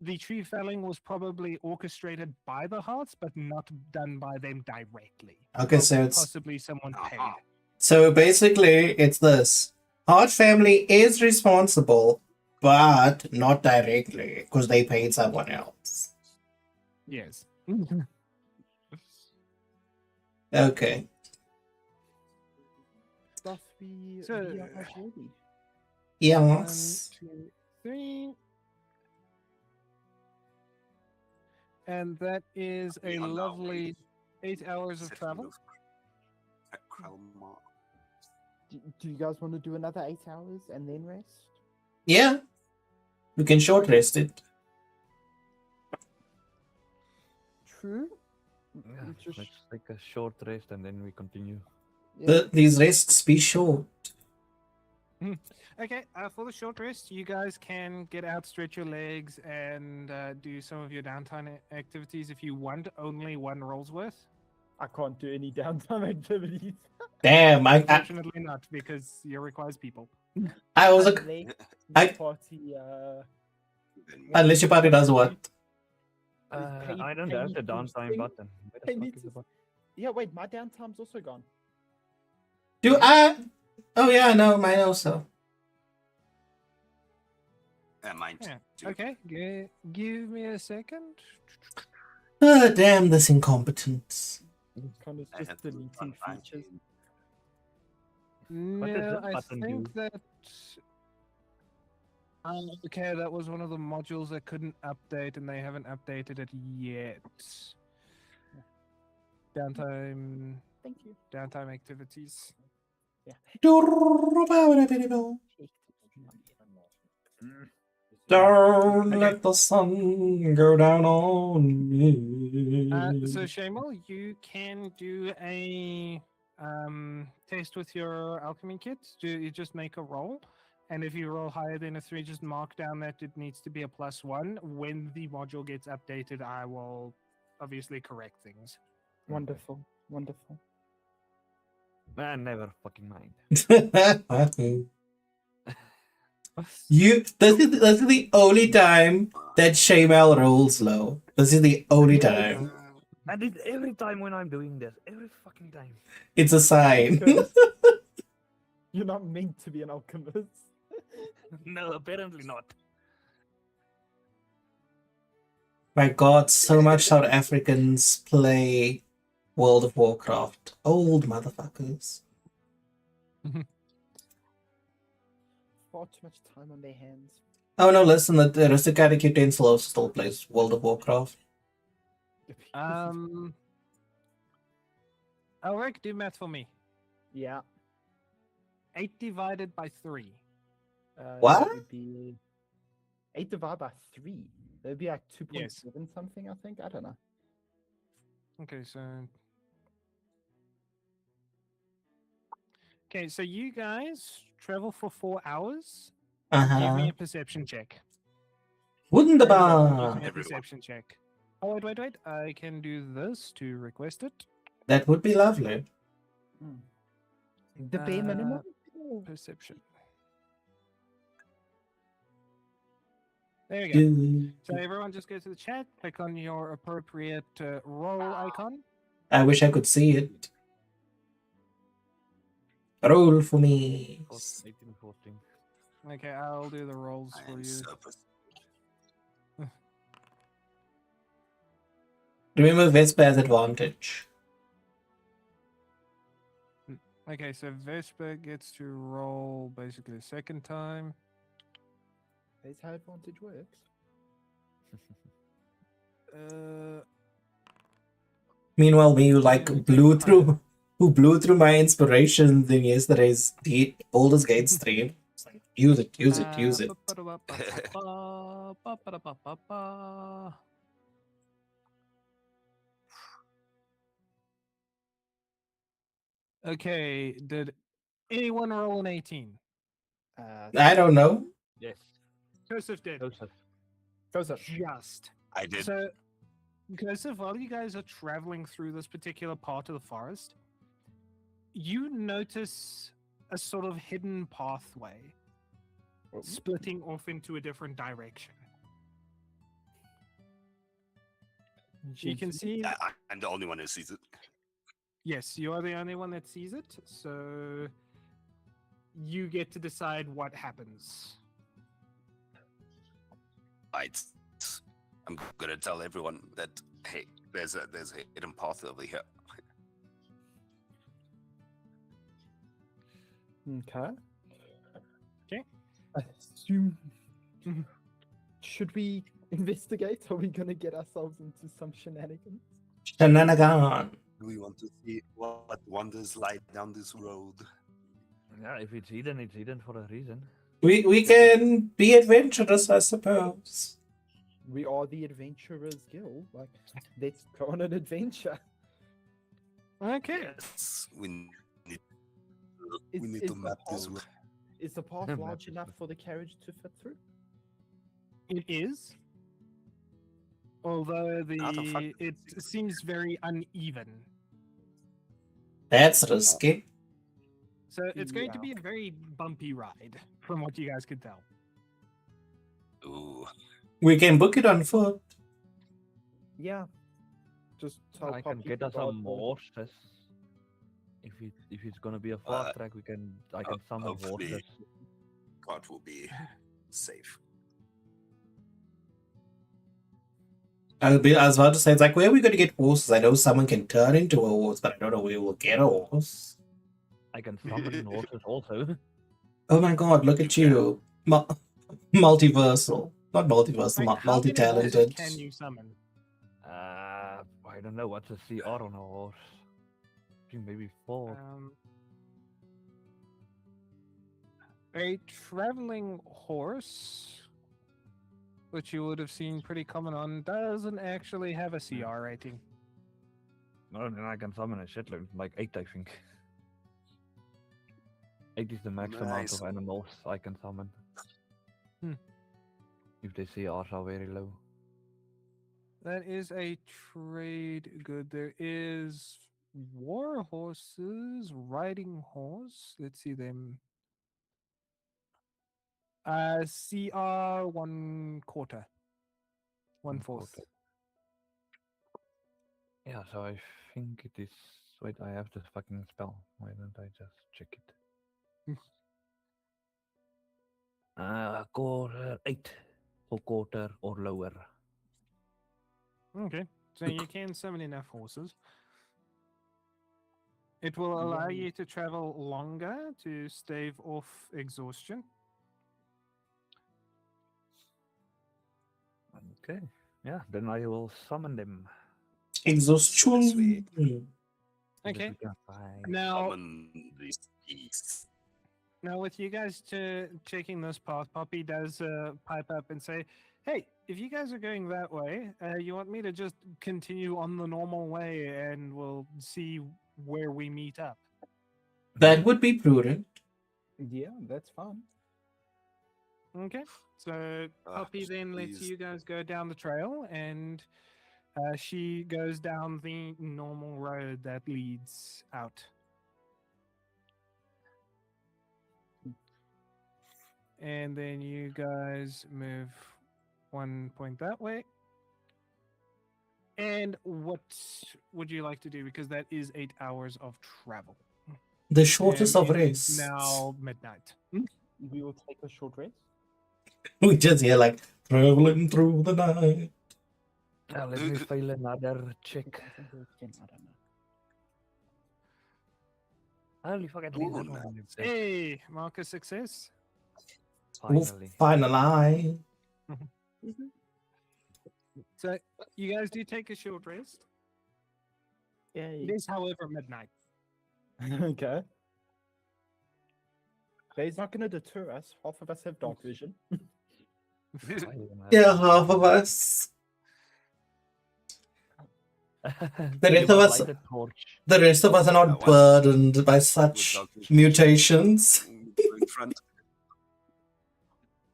the tree felling was probably orchestrated by the Hearts, but not done by them directly. Okay, so it's Possibly someone paid. Uh-huh. so basically it's this. Hart family is responsible, but not directly, because they paid someone else. Yes. Okay. Thus we So- we are ready. Yes. 1, 2, 3. And that is We a are now lovely 8 hours of Settlement travel. at Kralmar. Do you guys want to do another 8 hours and then rest? Yeah. We can short rest it. True. Yeah, We just- let's take a short rest and then we continue. yeah. These rests be short. Okay, for the short rest, you guys can get out, stretch your legs, and do some of your downtime activities if you want. Only one roll's worth. I can't do any downtime activities. Damn, Unfortunately, not because it requires people. I was a, Unless I- the party. Then unless your party does what? Pay- I don't pay have me the to downtime sing. button. Where the Pay fuck me is to the button? Yeah, wait, my downtime's also gone. Do I? Oh yeah, no, mine also. mine Yeah. too. Okay, give me a second. Ah, damn this incompetence. Kind of I just have to deleting unfind features. it. What does No, this I button think do? that. Okay, that was one of the modules that couldn't update, and they haven't updated it yet. Downtime, Thank you. downtime activities. Don't Okay. let the sun go down on me. So Shamal, you can do a test with your alchemy kit. You just make a roll, and if you roll higher than a 3, just mark down that it needs to be a +1. When the module gets updated, I will obviously correct things. Wonderful. Wonderful. Man, never fucking mind. This is the only time that Shamal rolls low. This is the only Yes. time. And it's every time when I'm doing this. Every fucking time. It's a sign. Because you're not meant to be an alchemist. No, apparently not. My God, so much South Africans play World of Warcraft. Old motherfuckers. Far too much time on their hands. Oh no, listen, the aristocratic utensil also still plays World of Warcraft. Ulrich, do math for me. Yeah. 8 divided by 3. What? That would be 8 divided by 3. That would be like 2.7 Yes. something, I think. I don't know. Okay, so. Okay, so you guys travel for 4 hours. Give me Uh-huh. a perception check. Wunderbar. Give me a Everyone. perception check. Oh, wait. I can do this to request it. That would be lovely. The bare minimum? Or- Perception. There we go. Do- So everyone just go to the chat, click on your appropriate roll icon. I wish I could see it. Roll for me. 14, 18, 14. Okay, I'll do the rolls I for am you. surface. Remember, Vespa has advantage. Okay, so Vespa gets to roll basically a second time. That's how advantage works. Meanwhile, me who like Yeah, blew okay. through, who blew through my inspiration in yesterday's Baldur's Gate stream. It's like, use it, use it, use it. Okay, did anyone roll an 18? I don't know. Yes. Joseph did. Joseph. Joseph. Just. I did. So, Joseph, while you guys are traveling through this particular part of the forest, you notice a sort of hidden pathway splitting off into a different direction. You can see, I'm the only one who sees it. yes, you are the only one that sees it, so you get to decide what happens. Right. I'm gonna tell everyone that hey, there's a hidden path over here. Okay. Okay. I assume. Mhm. Should we investigate? Are we gonna get ourselves into some shenanigans? Shenanigan. Do we want to see what wonders lie down this road? Yeah, if it's hidden for a reason. We can be adventurous, I suppose. We are the Adventurers Guild. Like, let's go on an adventure. Okay. Yes, we need Is, we need is to the map this path- road. Is the path Map large this enough road. for the carriage to fit through? It is. Although How the fuck it seems very uneven. That's risky. So it's going to Yeah. be a very bumpy ride, from what you guys could tell. Ooh, We can book it on foot. Yeah. Just tell I can Poppy get to us guard some the- horses. If it's gonna be a fast track, I can summon hopefully. horses. God will be safe. I was about to say, it's like, where are we going to get horses? I know someone can turn into a horse, but I don't know where we'll get a horse. I can summon horses also. Oh my god, look at you. Multiversal. Not multiversal, Like, how many horses multi-talented. can you summon? I don't know what's a CR on a horse. I think maybe 4. A traveling horse, which you would have seen pretty common on, doesn't actually have a CR rating. No, then I can summon a shitload, like 8, I think. 8 is the max amount Nice. of animals I can summon. Hmm. If the CRs are very low. That is a trade good. There is war horses, riding horse. Let's see them. CR 1/4. 1/4. Yeah, so I think it is. Wait, I have this fucking spell. Why don't I just check it? Quarter 8 or quarter or lower. Okay, so you can summon enough horses. It will allow you to travel longer to stave off exhaustion. Okay, yeah, then I will summon them. Exhaustion. Sweet. Okay. Bye. Now, Summon these beasts. now with you guys checking this path, Poppy does pipe up and say, "Hey, if you guys are going that way, you want me to just continue on the normal way, and we'll see where we meet up." That would be prudent. Yeah, that's fine. Okay, so Poppy then lets please. you guys go down the trail, and she goes down the normal road that leads out. and then you guys move 1 point that way. And what would you like to do? Because that is 8 hours of travel. The shortest And of it is rests. now midnight. We will take a short rest. We just hear like traveling through the night. Let me fail another check. I think it's 10, I don't know. Holy fuck, at least Ooh, that one didn't say. Hey, mark a success. Finally. Finally. So you guys do take a short rest. It Yay. is, however, midnight. Okay. But he's not going to deter us. Half of us have dark vision. Yeah, half of us. The rest of us, Torch. the rest of us are not Yeah, burdened by such dark vision. mutations. In front.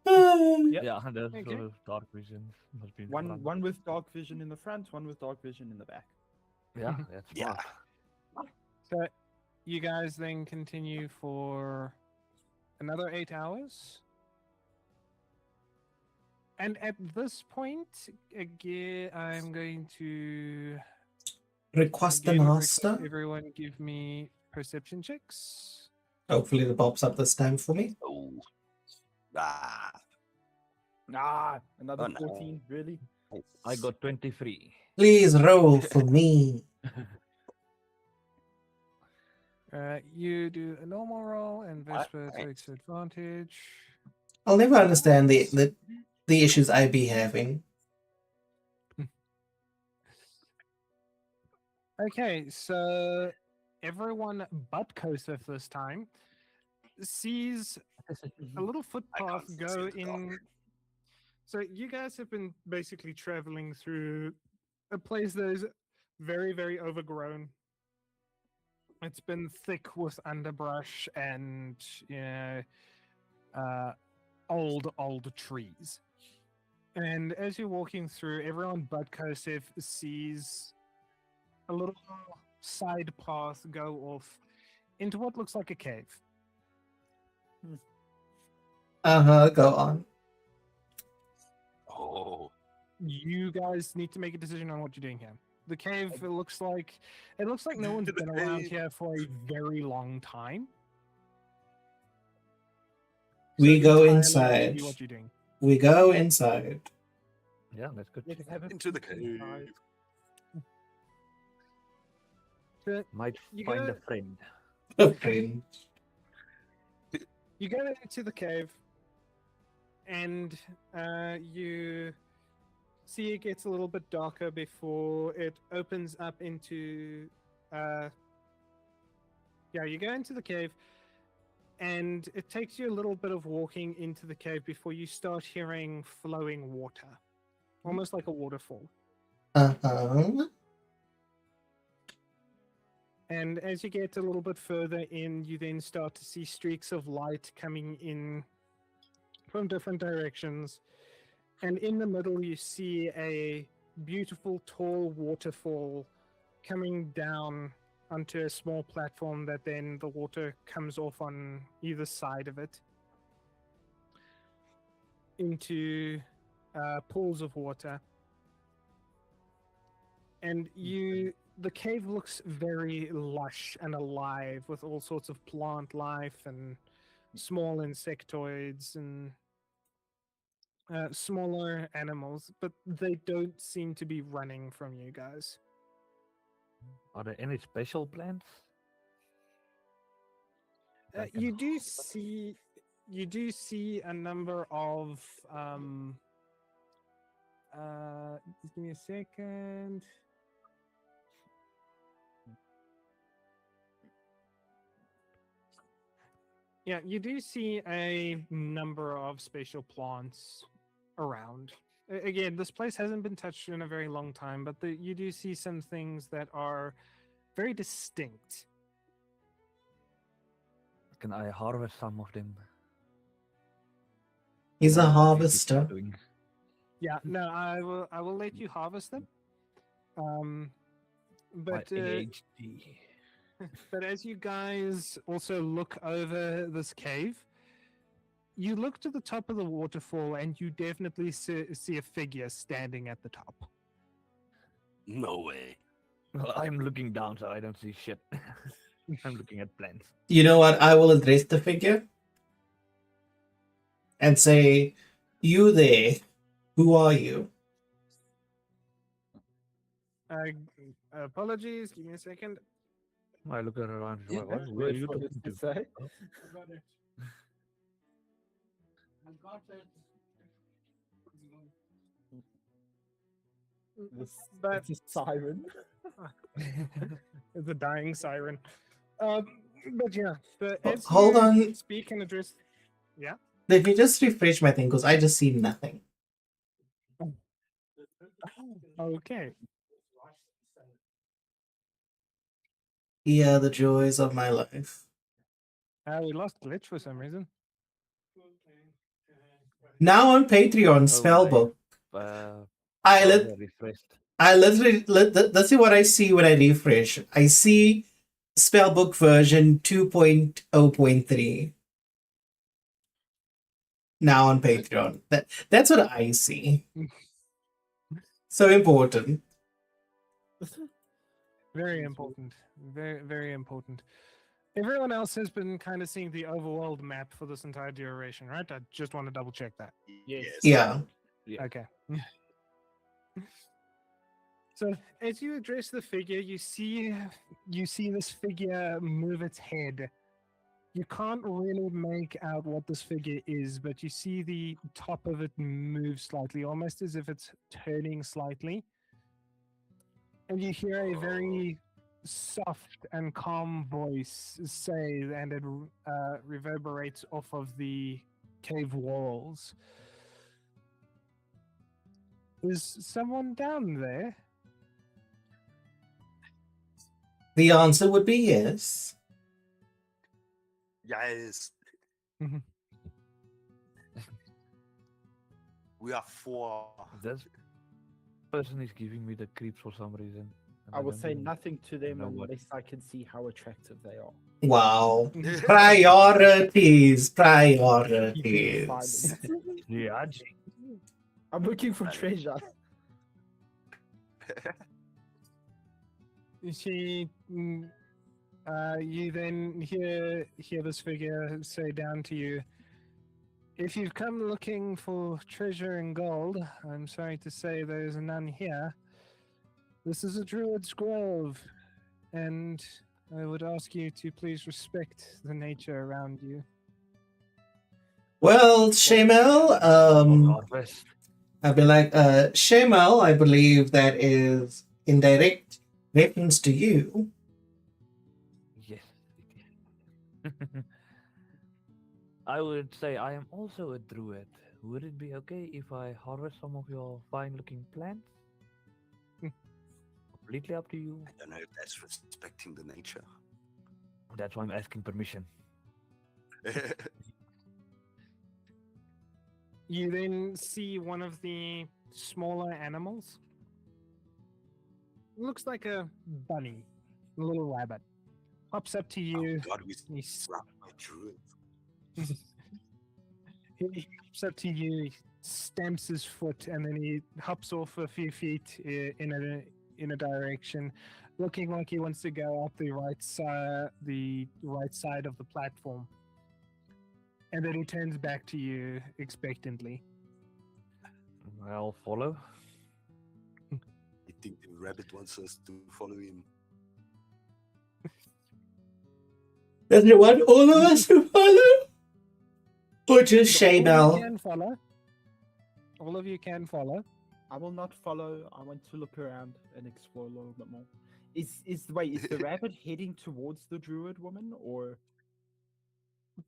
Yep. Yeah, there's Okay. dark vision. Must be in One front. one with dark vision in the front, one with dark vision in the back. Yeah, that's Yeah. smart. So you guys then continue for another 8 hours. And at this point, again, I'm going to Request the again request master. everyone give me perception checks. Hopefully the pops up this time for me. Oh. Ah. Ah, another Oh, no. 14, really? I got 23. Please roll for me. You do a normal roll, and Vesper Alright. takes advantage. I'll never understand the issues I be having. Okay, so everyone but Kosef this time sees a little I can't footpath see go the dark. in. So you guys have been basically traveling through a place that is very, very overgrown. It's been thick with underbrush and, you know, old trees. And as you're walking through, everyone but Kosef sees a little side path go off into what looks like a cave. Go on. Oh. You guys need to make a decision on what you're doing here. The cave, it looks like no one's The been around cave. here for a very long time. We it's go entirely up to inside. you what you're doing. We go inside. Yeah, that's good. Let's have it Into the inside. cave. So Might You find a go- friend. Okay. you go into the cave, and you see it gets a little bit darker before it opens up into. You go into the cave, and it takes you a little bit of walking into the cave before you start hearing flowing water, almost like a waterfall. Uh-huh. And as you get a little bit further in, you then start to see streaks of light coming in from different directions. And in the middle, you see a beautiful, tall waterfall coming down onto a small platform that then the water comes off on either side of it into pools of water. And the cave looks very lush and alive with all sorts of plant life and small insectoids and smaller animals, but they don't seem to be running from you guys. Are there any special plants? I can You do see a number of just give me a second. Yeah, you do see a number of spatial plants around. Again, this place hasn't been touched in a very long time, but you do see some things that are very distinct. Can I harvest some of them? He's a What do you think it's harvester. doing? Yeah, no, I will let you harvest them. My But ADHD. but as you guys also look over this cave, you look to the top of the waterfall and you definitely see a figure standing at the top. No way. Well, I'm looking down, so I don't see shit. I'm looking at plants. You know what? I will address the figure and say, "You there? Who are you?" Apologies, give me a second. I look around. Yeah, Who that's are weird you for you talking to to? say. Oh, This, But it's a siren. it's a dying siren. But yeah, as Hold you on. speak and address, yeah. Let me just refresh my thing because I just see nothing. Okay. Yeah, the joys of my life. We lost glitch for some reason. Now on Patreon, oh, Spellbook. uh, I browser refreshed. literally let's see what I see when I refresh. I see Spellbook version 2.0.3 now on Patreon. That's what I see. So important. Very important. Very, very important. Everyone else has been kind of seeing the overworld map for this entire duration, right? I just want to double check that. Yes. Yeah. Yeah. Okay. So as you address the figure, you see this figure move its head. You can't really make out what this figure is, but you see the top of it move slightly, almost as if it's turning slightly. And you hear a very soft and calm voice say, and it reverberates off of the cave walls. Is someone down there? The answer would be yes. Yes. Mhm. We are four. This person is giving me the creeps for some reason. and I will don't say even nothing to them know what- unless I can see how attractive they are. Wow. Priorities. Keeping Priorities. silence. Yeah, gee. I'm looking for treasure. You then hear this figure say down to you, "If you've come looking for treasure and gold, I'm sorry to say there is none here. This is a druid's grove, and I would ask you to please respect the nature around you." Well, Shamel, Harvest. I'd be like, Shamel, I believe that is in direct reference to you. Yes, it is. I would say I am also a druid. Would it be okay if I harvest some of your fine-looking plants? Completely up to you. I don't know if that's respecting the nature. That's why I'm asking permission. You then see one of the smaller animals. Looks like a bunny, a little rabbit. Hops up to you. Oh God, we He wrap my druid. he hops up to you, he stamps his foot, and then he hops off a few feet in a direction, looking like he wants to go up the right side of the platform. And then he turns back to you expectantly. I'll follow. I think the rabbit wants us to follow him. Does it want all of us to follow? Or just All of you Shamel? can follow. All of you can follow. I will not follow. I want to look around and explore a little bit more. Is the rabbit heading towards the druid woman, or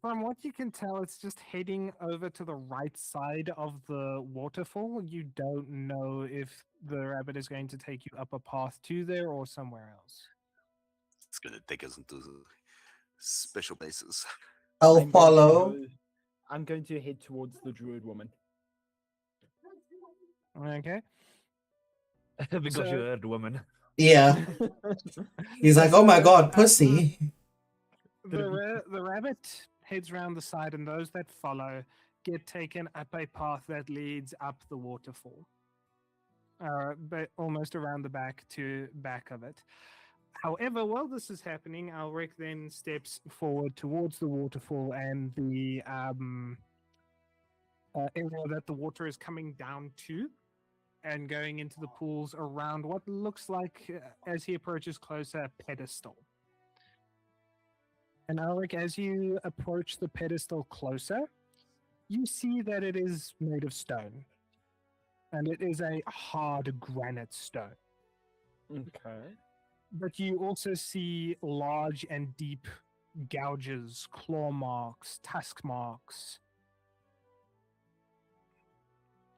From what you can tell, it's just heading over to the right side of the waterfall. You don't know if the rabbit is going to take you up a path to there or somewhere else. It's gonna take us into special places. I'll I'm going to follow. go- I'm going to head towards the druid woman. Okay. Because So- you heard woman. Yeah. He's like, oh my god, pussy. The rabbit heads round the side, and those that follow get taken up a path that leads up the waterfall, but almost around the back of it. However, while this is happening, Alric then steps forward towards the waterfall and the area that the water is coming down to, and going into the pools around what looks like, as he approaches closer, a pedestal. And Alric, as you approach the pedestal closer, you see that it is made of stone. And it is a hard granite stone. Okay. But you also see large and deep gouges, claw marks, tusk marks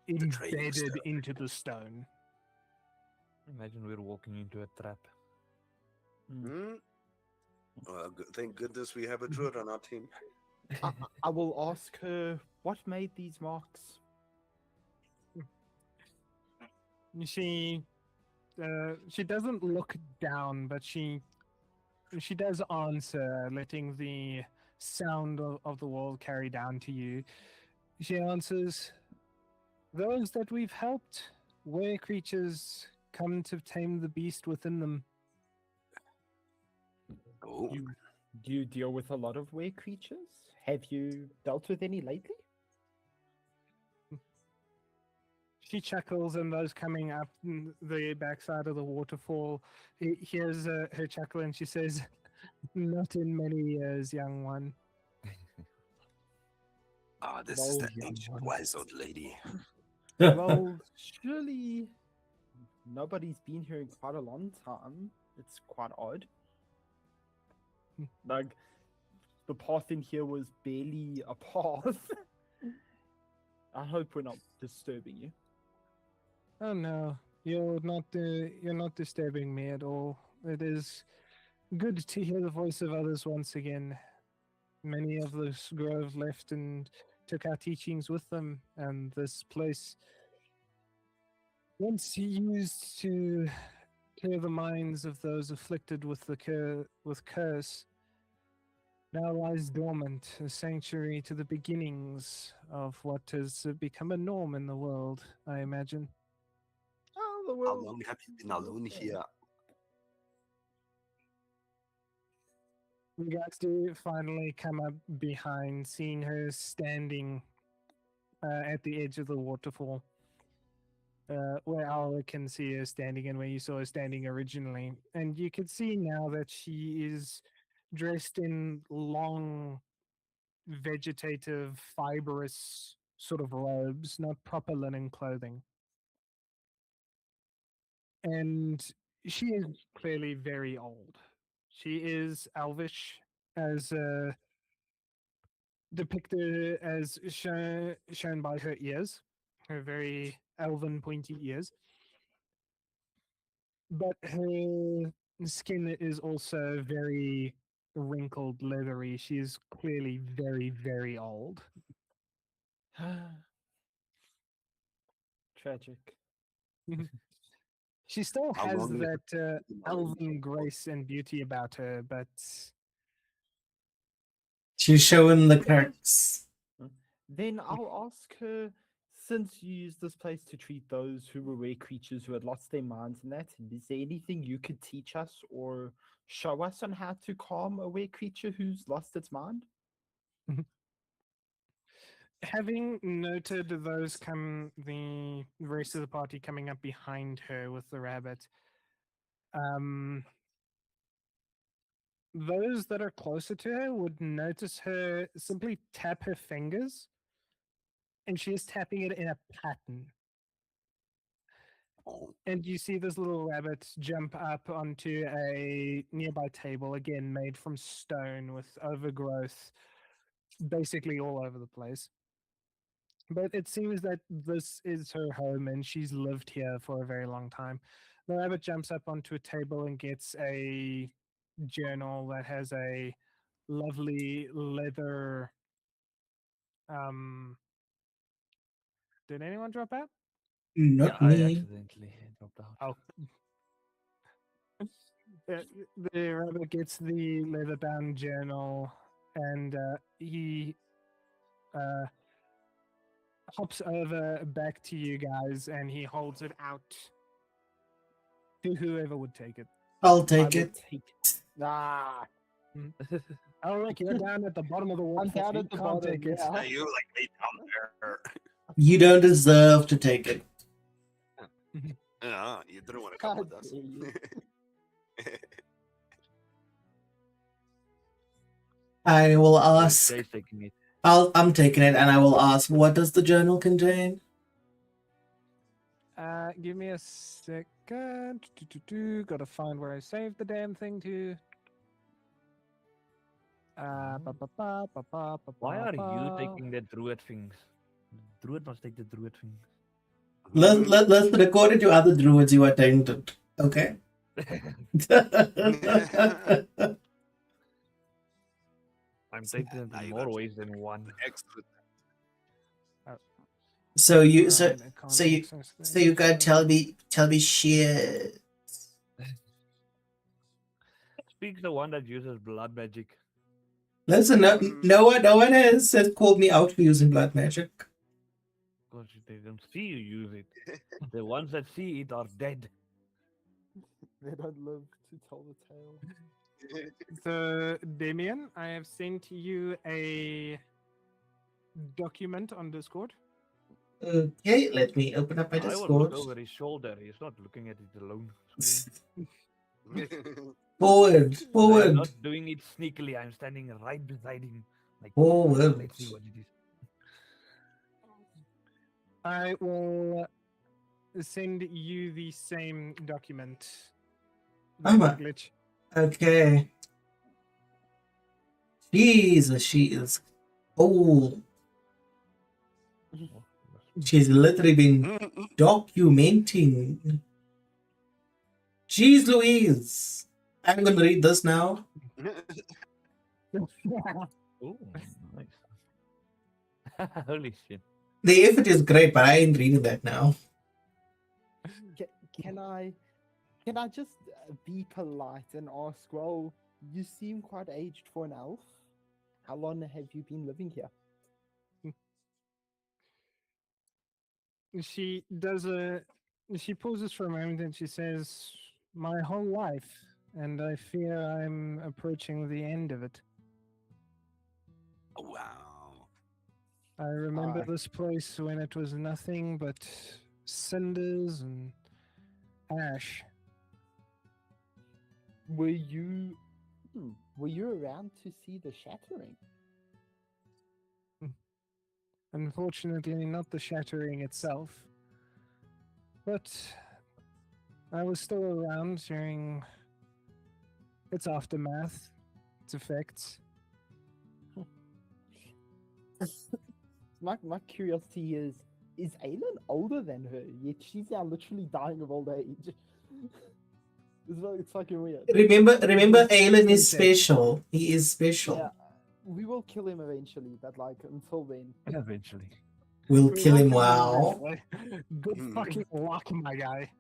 training embedded stone. into the stone. Imagine we're walking into a trap. Hmm? Well, thank goodness we have a druid on our team. I will ask her what made these marks. She doesn't look down, but she does answer, letting the sound of the wall carry down to you. She answers, "Those that we've helped, were creatures come to tame the beast within them." Oh, Do you deal with a lot of were creatures? Have you dealt with any lately? She chuckles, and those coming up the backside of the waterfall hears her chuckle, and she says, "Not in many years, young one." this is Well, that ancient wise old lady. Well, surely nobody's been here in quite a long time. It's quite odd. Like, the path in here was barely a path. I hope we're not disturbing you. Oh no, you're not disturbing me at all. It is good to hear the voice of others once again. Many of this grove left and took our teachings with them, and this place, once used to clear the minds of those afflicted with with curse, now lies dormant, a sanctuary to the beginnings of what has become a norm in the world, I imagine. Oh, the How world. long have you been alone here? You guys do finally come up behind, seeing her standing at the edge of the waterfall, where Aula can see her standing and where you saw her standing originally. And you can see now that she is dressed in long, vegetative, fibrous sort of robes, not proper linen clothing. And she is clearly very old. She is elvish, as depicted as shown by her ears, her very elven pointy ears. But her skin is also very wrinkled, leathery. She is clearly very, very old. Tragic. She still How has long have that you been alone? elven grace and beauty about her, but She's showing the cracks. Then I'll ask her, since you used this place to treat those who were were creatures who had lost their minds and that, is there anything you could teach us or show us on how to calm a were creature who's lost its mind? having noted the rest of the party coming up behind her with the rabbit, those that are closer to her would notice her simply tap her fingers, and she is tapping it in a pattern. Oh, And you see this little rabbit jump up onto a nearby table, again made from stone with overgrowth basically all over the place. But it seems that this is her home and she's lived here for a very long time. The rabbit jumps up onto a table and gets a journal that has a lovely leather. Did anyone drop out? Not Yeah, I me. accidentally dropped out. Oh. The rabbit gets the leather bound journal, and he hops over back to you guys and he holds it out to whoever would take it. I'll I take will it. take. Nah, Oh, look, you're down at the bottom of the I'm waterfall. down You at the can't bottom. take it. Yeah. Are you like way down there? You don't deserve to take it. You didn't want to come How with us. dare you. I will So ask. Jay's taking it. I'm taking it, and I will ask. What does the journal contain? Give me a second. Gotta find where I saved the damn thing to. Why are you taking the druid things? Druid must take the druid things. Let's record it to other druids you are tainted. Okay. I'm taking it Now in you more got- ways than one. Excellent. so you I so can't so you access so you this, gotta tell me shit. Speaks the one that uses blood magic. Listen, no one has called me out for using blood magic. Because they don't see you use it. The ones that see it are dead. They don't live to tell the tale. So, Damien, I have sent you a document on Discord. Okay, let me open up my I will Discord. look over his shoulder. He's not looking at it alone. Forward, I'm forward, not doing it sneakily. I'm standing right beside him. Like, forward. let's see what it is. I will send you the same document. Oh my- Glitch. Okay. Jesus, she is old. She's literally been documenting. Jeez Louise. I'm gonna read this now. Oh, nice. Holy shit. The effort is great, but I ain't reading that now. Can I just be polite and ask? Well, you seem quite aged for an elf. How long have you been living here? She pauses for a moment and she says, "My whole life, and I fear I'm approaching the end of it. Wow. I remember Aye. this place when it was nothing but cinders and ash. Were you around to see the shattering? Unfortunately, not the shattering itself, but I was still around during its aftermath, its effects. My curiosity is Aelin older than her? Yet she's now literally dying of old age. It's fucking weird. Remember, Aelin is Same thing. special. He is special. Yeah, we will kill him eventually, but like until then, Eventually. We'll We kill him welcome you wow. eventually. Good fucking luck, my guy.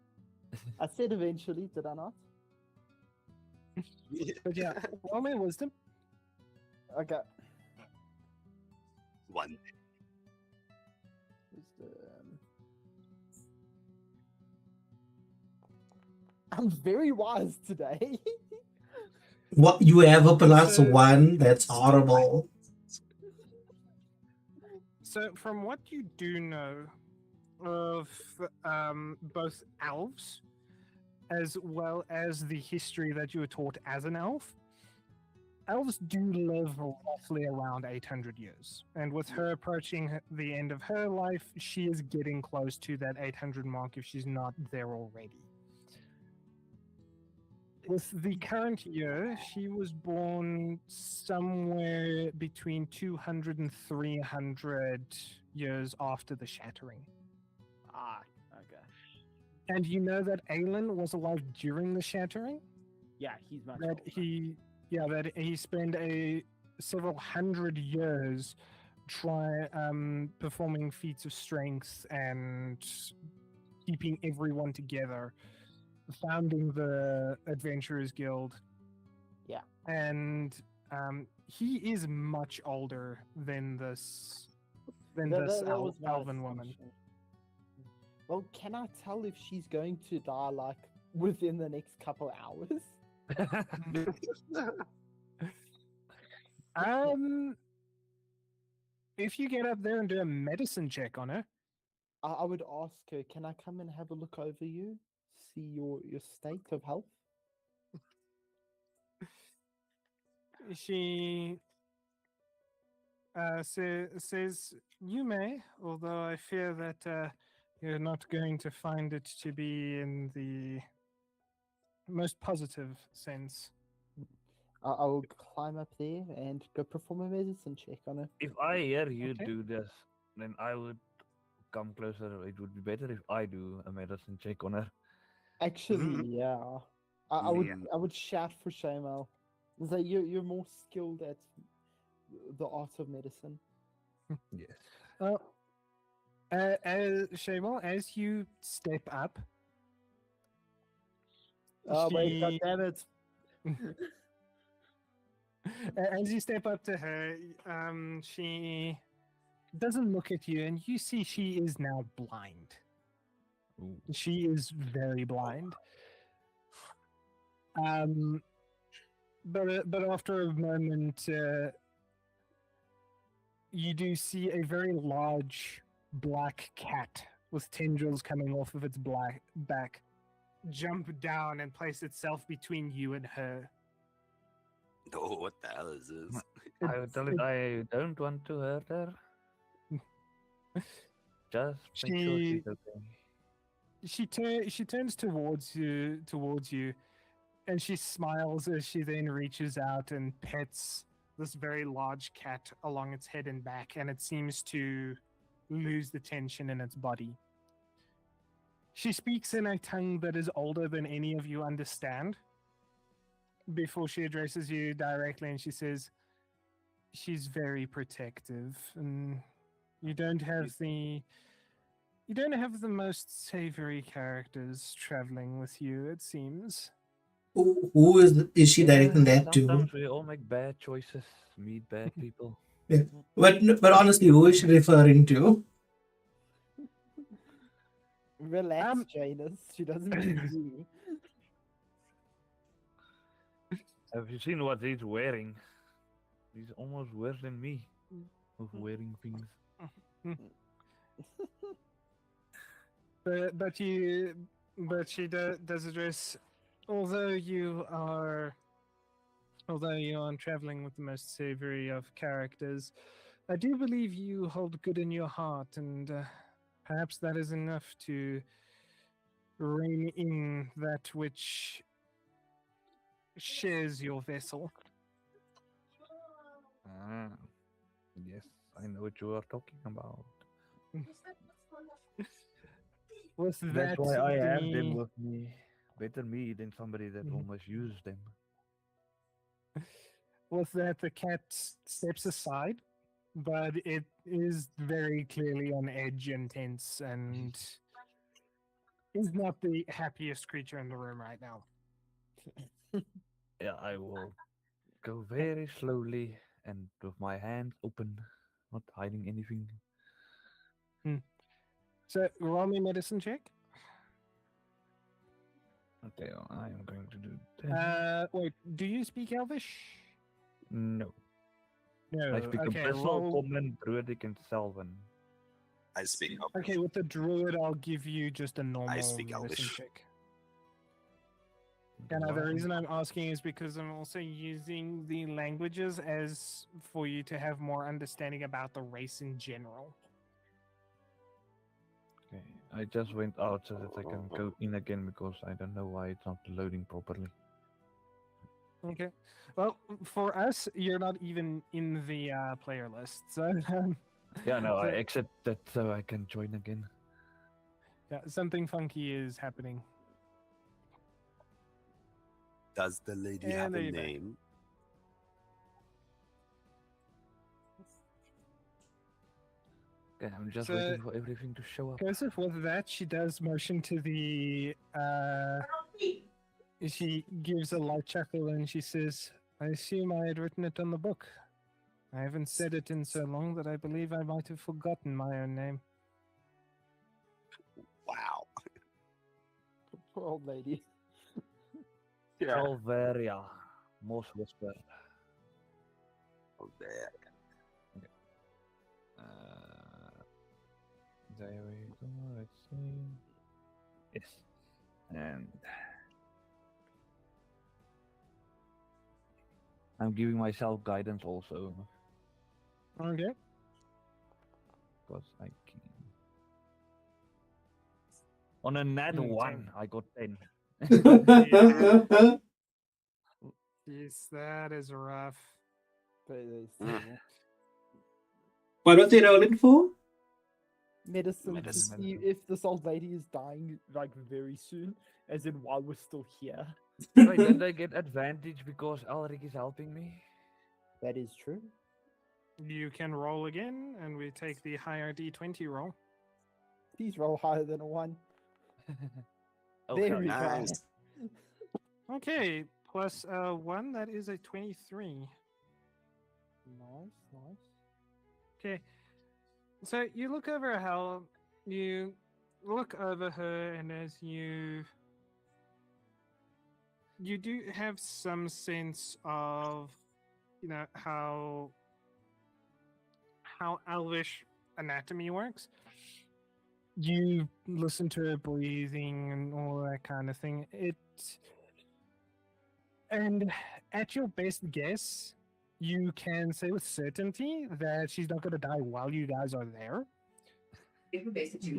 I said eventually, did I not? But yeah, roll me wisdom. Okay. One. I'm very wise today. What, you have a plus So- 1? That's horrible. So, from what you do know of both elves, as well as the history that you were taught as an elf, elves do live roughly around 800 years. And with her approaching the end of her life, she is getting close to that 800 mark if she's not there already. With the current year, she was born somewhere between 200 and 300 years after the shattering. Ah, okay. And you know that Aelin was alive during the shattering? Yeah, he's much That older. that he spent several hundred years performing feats of strength and keeping everyone together, founding the Adventurers Guild. Yeah. And he is much older than this than That, this that, that was my elven woman. assumption. Well, can I tell if she's going to die like within the next couple hours? If you get up there and do a medicine check on her, I would ask her, can I come and have a look over you? See your state of health? she says, "You may, although I fear that you're not going to find it to be in the most positive sense." I will climb up there and go perform a medicine check on her. If I hear you Okay. do this, then I would come closer. It would be better if I do a medicine check on her. Actually, yeah. I Yeah. would shout for Shamal. Say you're more skilled at the art of medicine. Yes. Well, Shamal, as you step up, Oh wait, god she- damn it. as you step up to her, she doesn't look at you, and you see she is now blind. Ooh. She is very blind. But after a moment, you do see a very large black cat with tendrils coming off of its black back jump down and place itself between you and her. Oh, what the hell is this? I would tell it I don't want to hurt her. Just make sure She- she's okay. She turns towards you, and she smiles as she then reaches out and pets this very large cat along its head and back, and it seems to lose the tension in its body. She speaks in a tongue that is older than any of you understand. Before she addresses you directly, and she says, "She's very protective, and you don't have the most savory characters traveling with you, it seems." Who is she directing that to? Sometimes we all make bad choices, meet bad people. But honestly, who is she referring to? Relax, Janus. She doesn't mean you. Have you seen what he's wearing? He's almost worse than me of wearing things. But she does address, although you aren't traveling with the most savory of characters, I do believe you hold good in your heart, and perhaps that is enough to rein in that which shares your vessel. Ah, yes, I know what you are talking about. Was That's that why I have the- them with me. Better me than somebody that almost used them. was that the cat steps aside, but it is very clearly on edge and tense, and is not the happiest creature in the room right now. Yeah, I will go very slowly and with my hands open, not hiding anything. So roll me medicine check. Okay, well, I am going to do 10. Wait, do you speak Elvish? No, No. I speak Okay, Abyssal, roll. Common, Druidic, and Sylvan. I speak up. Okay, with the druid, I'll give you just a normal speak medicine Elvish. check. And the reason I'm asking is because I'm also using the languages as for you to have more understanding about the race in general. Okay, I just went out so that I can go in again because I don't know why it's not loading properly. Okay. Well, for us, you're not even in the player list, so Yeah, no, I So- accept that so I can join again. yeah, something funky is happening. Does the lady And have there a you go. name? Okay, I'm just So- waiting for everything to show up. Joseph, with that, she does motion to the. She gives a light chuckle and she says, "I assume I had written it on the book. I haven't said it in so long that I believe I might have forgotten my own name. Wow. Poor old lady. Calvaria. Moss Whisper. Oh, there. There we go. Let's see. Yes. And I'm giving myself guidance also Okay. because I can. On a nat Mm, 1, I got 10. Yes, that is rough. But it's Mm. terrible. What was he rolling for? Medicine to Medicine. see if this old lady is dying like very soon, as in while we're still here. Wait, then I get advantage because Alric is helping me. That is true. You can roll again, and we take the higher d20 roll. Please roll higher than a 1. Oh, There hell we yeah. go. Nice. Okay, plus 1, that is a 23. Nice, nice. Okay, so you look over you look over her, and as you do have some sense of, how Elvish anatomy works. You listen to her breathing and all that kind of thing. And at your best guess, you can say with certainty that she's not going to die while you guys are there.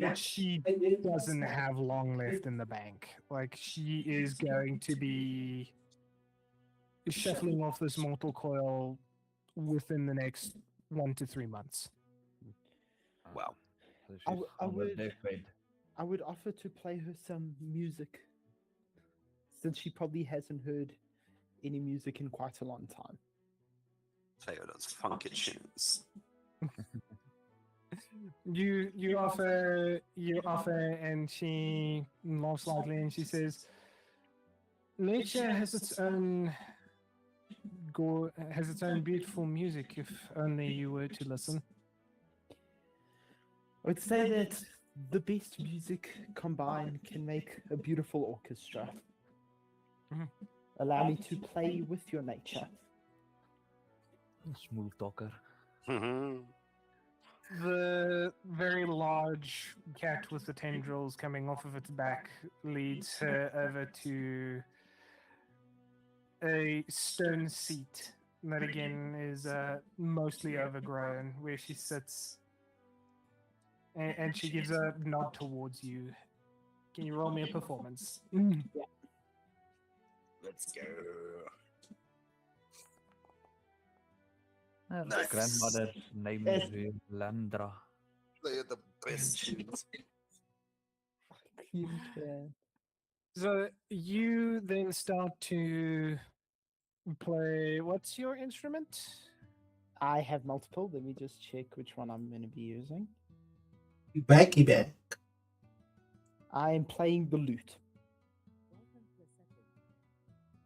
But she doesn't have long left in the bank. Like, she is going to be shuffling off this mortal coil within the next 1 to 3 months. Wow. So I she's w- I on the would- deathbed. I would offer to play her some music, since she probably hasn't heard any music in quite a long time. Play all those funky tunes. You offer, and she laughs slightly, and she says, "Nature has its own beautiful music. If only you were to listen." I would say that the best music combined can make a beautiful orchestra. Mhm. Allow me to play with your nature. Smooth talker. Mhm. The very large cat with the tendrils coming off of its back leads her over to a stone seat that again is mostly overgrown, where she sits, and she gives a nod towards you. Can you roll me a performance? Let's go. My grandmother's name is Landra. Play the best tunes. You can. So you then start to play. What's your instrument? I have multiple. Let me just check which one I'm going to be using. Backy back. I am playing the lute.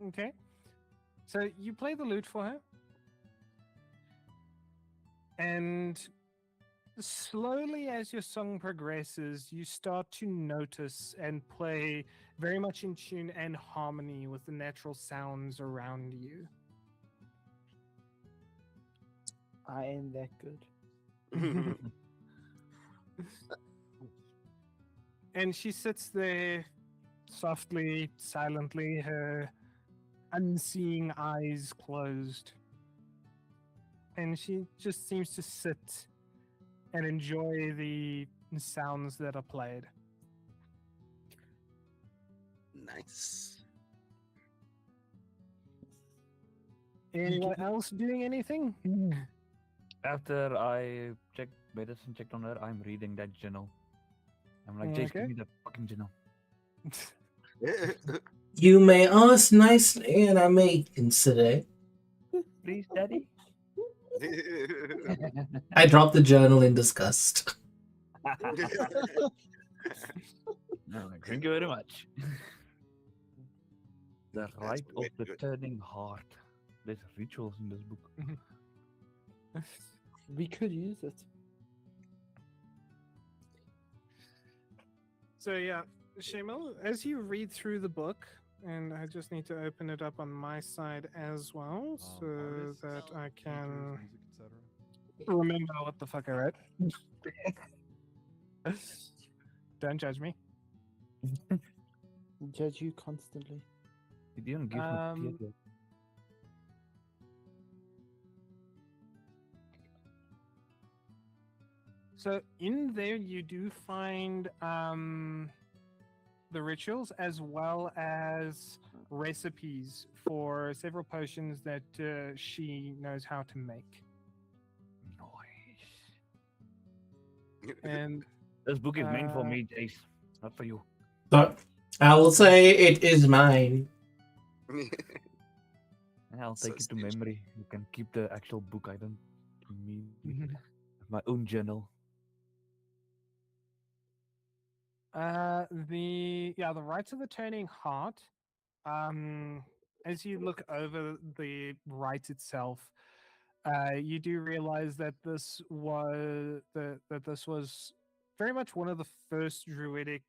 Okay. So you play the lute for her. And slowly, as your song progresses, you start to notice and play very much in tune and harmony with the natural sounds around you. I am that good. And she sits there softly, silently, her unseeing eyes closed. And she just seems to sit and enjoy the sounds that are played. Nice. Anyone else doing anything? After I checked on her, I'm reading that journal. I'm like, Jace, give Okay. me that fucking journal. You may ask nicely, and I may consider. Please, Daddy. I dropped the journal in disgust. No, thank you very much. The That's rite of way the good. turning heart. There's rituals in this book. We could use it. So yeah, Shamil, as you read through the book, and I just need to open it up on my side as well, so artists, that I painters, can music, etc. remember what the fuck I read. Don't judge me. We judge you constantly. You didn't give me Um, theater. So in there, you do find the rituals as well as recipes for several potions that she knows how to make. Nice. And This book is meant for Uh, me, Jace, not for you. So I will say it is mine. I'll So take it to stingy. memory. You can keep the actual book. I don't need my own journal. the rites of the turning heart. As you look over the rite itself, you do realize that this was very much one of the first druidic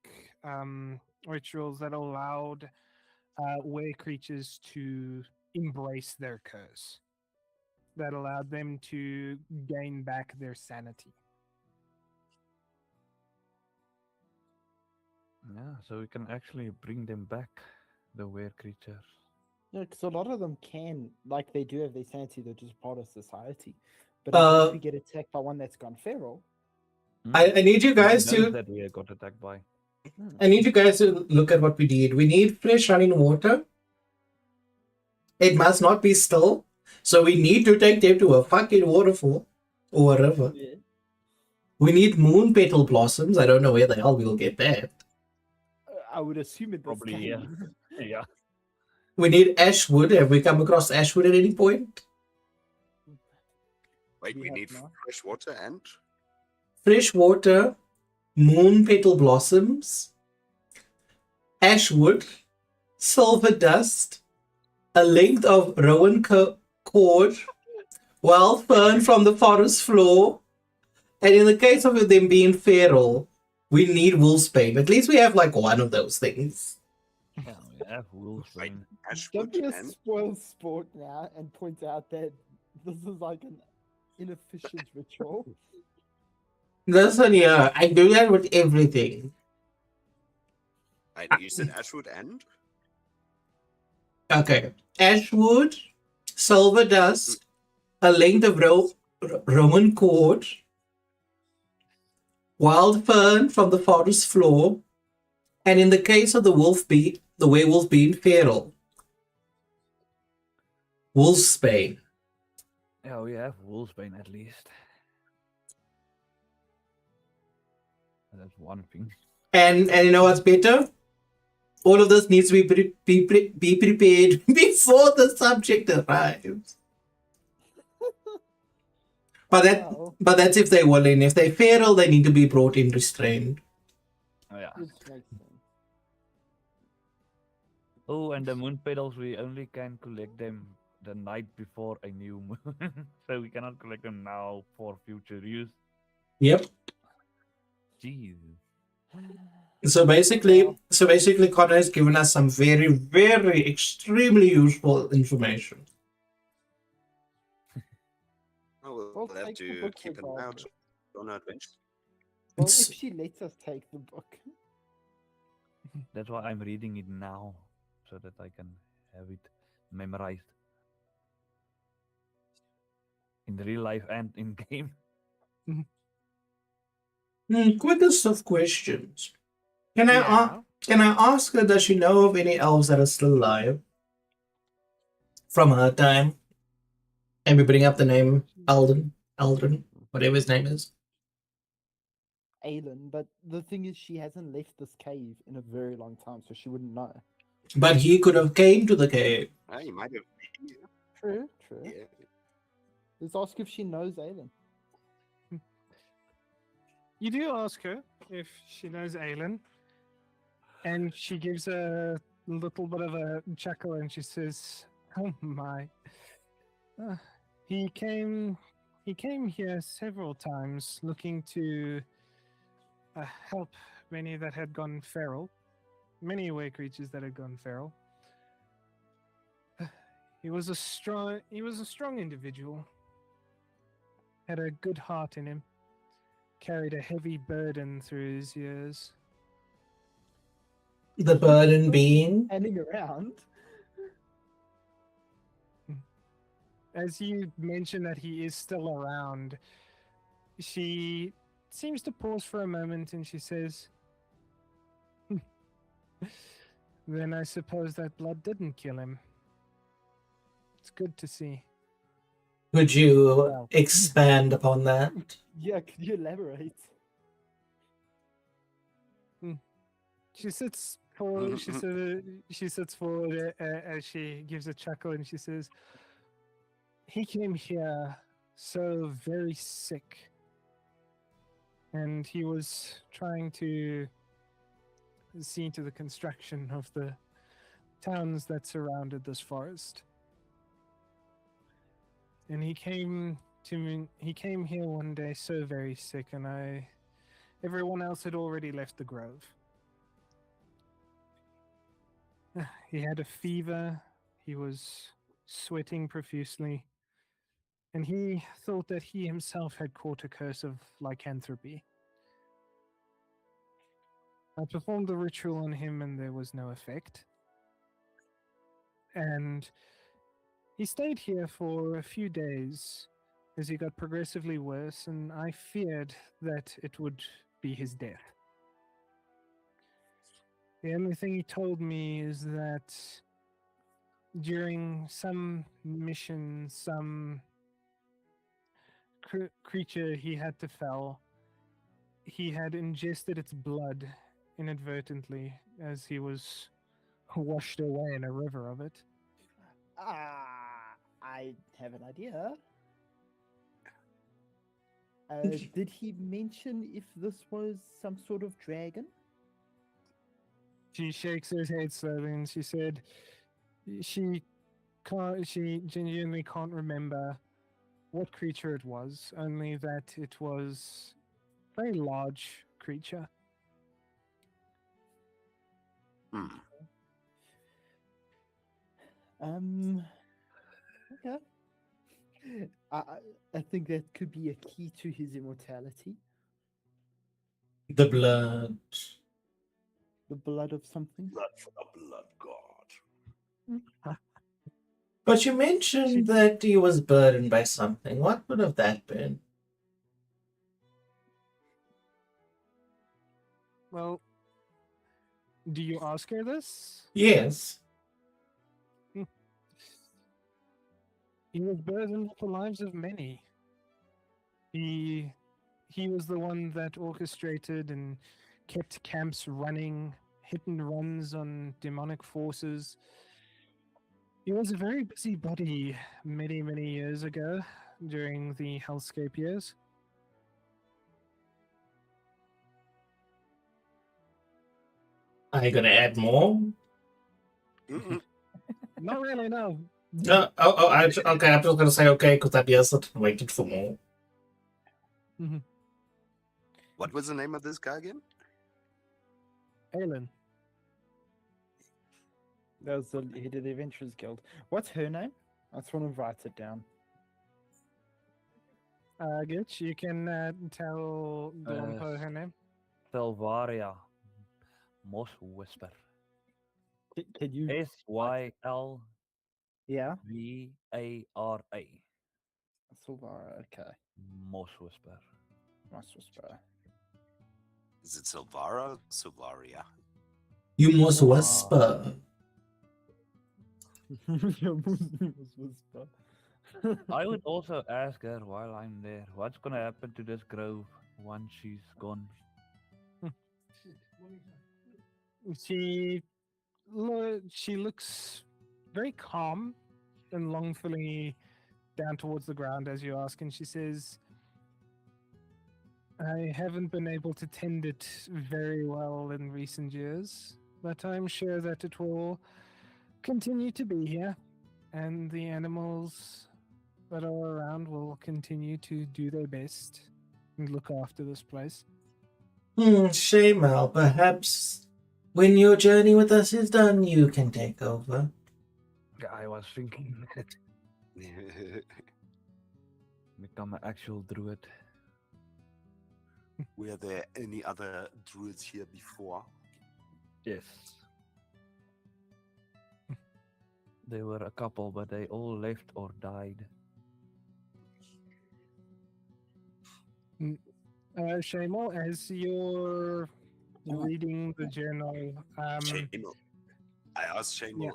rituals that allowed were creatures to embrace their curse. That allowed them to gain back their sanity. Yeah, so we can actually bring them back, the were creatures. Yeah, because a lot of them can, like, they do have their sanity, they're just part of society. But as soon as we get attacked by one that's gone feral, I need you Nobody guys knows to that we got attacked by. I need you guys to look at what we need. We need fresh running water. It must not be still. So we need to take them to a fucking waterfall or a river. yeah. We need moon petal blossoms. I don't know where the hell we'll get that. I would assume in this Probably, case. yeah. Yeah. We need ashwood. Have we come across ashwood at any point? Wait, we have need not. fresh water and Fresh water, moon petal blossoms, ashwood, silver dust, a length of rowan cord, wild fern from the forest floor, and in the case of them being feral, we need wolfsbane. At least we have like one of those things. Yeah, we have wolves. Wait. and- ashwood Don't be a and spoiled sport now and point out that this is like an inefficient ritual. Listen here, I do that with everything. you said ashwood and Okay. Ashwood, silver dust, a length of Roman cord, wild fern from the forest floor, and in the case of the werewolf being feral, wolfsbane. Yeah, we have wolfsbane at least. That's one thing. And you know what's better? All of this needs to be prepared before the subject arrives. Wow. But that's if they're willing. If they're feral, they need to be brought in restrained. Oh, yeah. Which makes sense. Oh, and the moon petals, we only can collect them the night before a new moon. So we cannot collect them now for future use. Yep. Jeez. So basically, Connor has given us some very, very extremely useful information. we'll have take the to book keep an eye out regardless. on our adventure. Well, It's- if she lets us take the book. That's why I'm reading it now, so that I can have it memorized. In real life and in game. Quickest of questions. Can Yeah. I ask her? Does she know of any elves that are still alive from her time? And we bring up the name Eldrin, whatever his name is. Aelin, but the thing is, she hasn't left this cave in a very long time, so she wouldn't know. But he could have came to the cave. You might have. True. Yeah. Let's ask if she knows Aelin. You do ask her if she knows Aelin, and she gives a little bit of a chuckle and she says, "Oh my. He came he came here several times looking to help many that had gone feral, many away creatures that had gone feral. He was a strong individual, had a good heart in him, carried a heavy burden through his years. The burden being. Standing around. As you mention that he is still around, she seems to pause for a moment and she says, then I suppose that blood didn't kill him. It's good to see. Could you Well. expand upon that? Yeah, could you elaborate? She sits forward. She sits forward as she gives a chuckle, and she says, "He came here so very sick, and he was trying to see to the construction of the towns that surrounded this forest. And he came to me. He came here one day so very sick, and everyone else had already left the grove." He had a fever, he was sweating profusely, and he thought that he himself had caught a curse of lycanthropy. I performed the ritual on him and there was no effect. And he stayed here for a few days as he got progressively worse, and I feared that it would be his death. The only thing he told me is that during some mission, some creature he had to fell, he had ingested its blood inadvertently as he was washed away in a river of it. I have an idea. Did he mention if this was some sort of dragon? She shakes her head slowly and she said she genuinely can't remember what creature it was, only that it was a very large creature. Okay. I think that could be a key to his immortality. The blood. The blood of something. Blood for the blood god. But you mentioned that he was burdened by something. What would have that been? Well, do you ask her this? Yes. He was burdened with the lives of many. He was the one that orchestrated and kept camps running, hit and runs on demonic forces. He was a very busy body many, many years ago during the Hellscape years. Are you gonna add more? Not really, no. Okay. I'm just gonna say okay because that yes, I waited for more. What was the name of this guy again? Aelin. That was the head of the Adventurers Guild. What's her name? I just want to write it down. Gitch, you can tell Glompo her name. Sylvaria. Moss Whisper. Can you? SYLVARA. Yeah. Silvara. Okay. Moss Whisper. Moss Whisper. Is it Silvara? Silvaria. You must whisper. Whisper. I would also ask her while I'm there, what's gonna happen to this grove once she's gone? She looks very calm and longfully down towards the ground as you ask, and she says, I haven't been able to tend it very well in recent years, but I'm sure that it will continue to be here, and the animals that are around will continue to do their best and look after this place. Shame, Al. Perhaps when your journey with us is done, you can take over. I was thinking that become an actual druid. Were there any other druids here before? Yes. There were a couple, but they all left or died. Shamal, as you're reading the journal, Shamal. I asked Shamal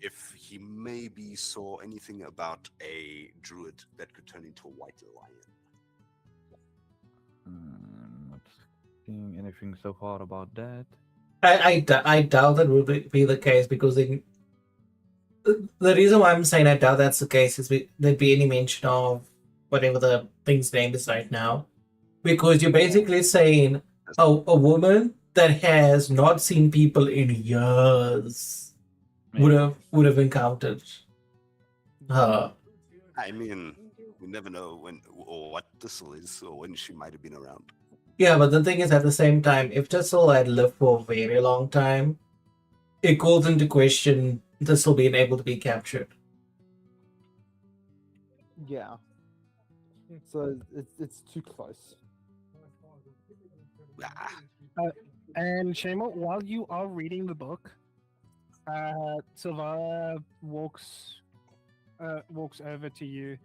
if he maybe saw anything about a druid that could turn into a white lion. Not seeing anything so far about that. I doubt that would be the case because the reason why I'm saying I doubt that's the case is there'd be any mention of whatever the thing's name is right now. Because you're basically saying a woman that has not seen people in years would have encountered her. I mean, we never know when or what Thistle is or when she might have been around. Yeah, but the thing is, at the same time, if Thistle had lived for a very long time, it calls into question Thistle being able to be captured. Yeah. So it's too close. Ah, and Shamal, while you are reading the book, Silvara walks over to you,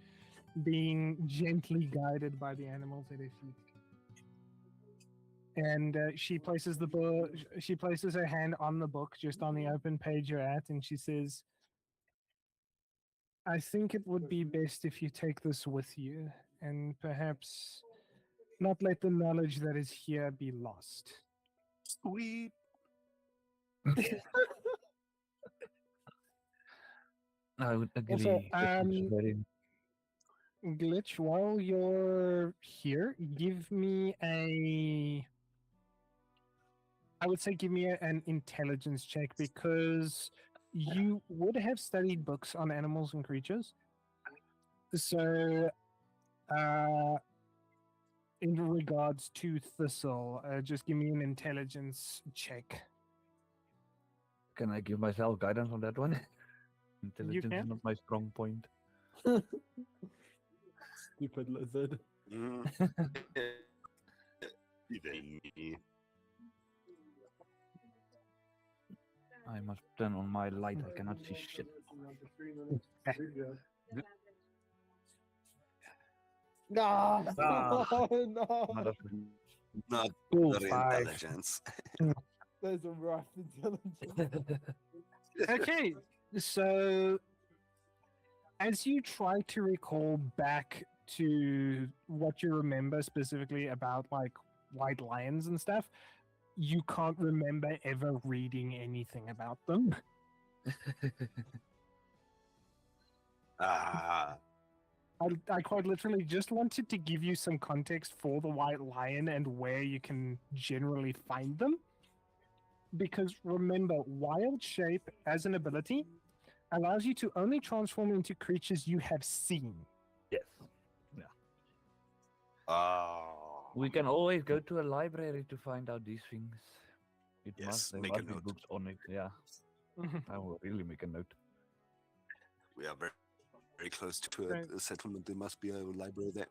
being gently guided by the animals at her feet. And she places the book. She places her hand on the book, just on the open page you're at, and she says, "I think it would be best if you take this with you, and perhaps not let the knowledge that is here be lost." sweet. I would agree. Also, It's very... Glitch, while you're here, give me an intelligence check, because you would have studied books on animals and creatures. So, in regards to Thistle, just give me an intelligence check. Can I give myself guidance on that one? Intelligence is can. not my strong point. Stupid lizard. Mm. Even me. I must turn on my light. I cannot see shit. No, Ah. no. Not Cool, good 5. intelligence. There's a rough intelligence. Okay, so as you try to recall back to what you remember specifically about like white lions and stuff, you can't remember ever reading anything about them. Ah, I quite literally just wanted to give you some context for the white lion and where you can generally find them. Because remember, wild shape as an ability allows you to only transform into creatures you have seen. Yes. oh. We can always go to a library to find out these things. Yes, There make a must be note. books on it. Yeah, I will really make a note. We are very, very close to a settlement. There must be a library there.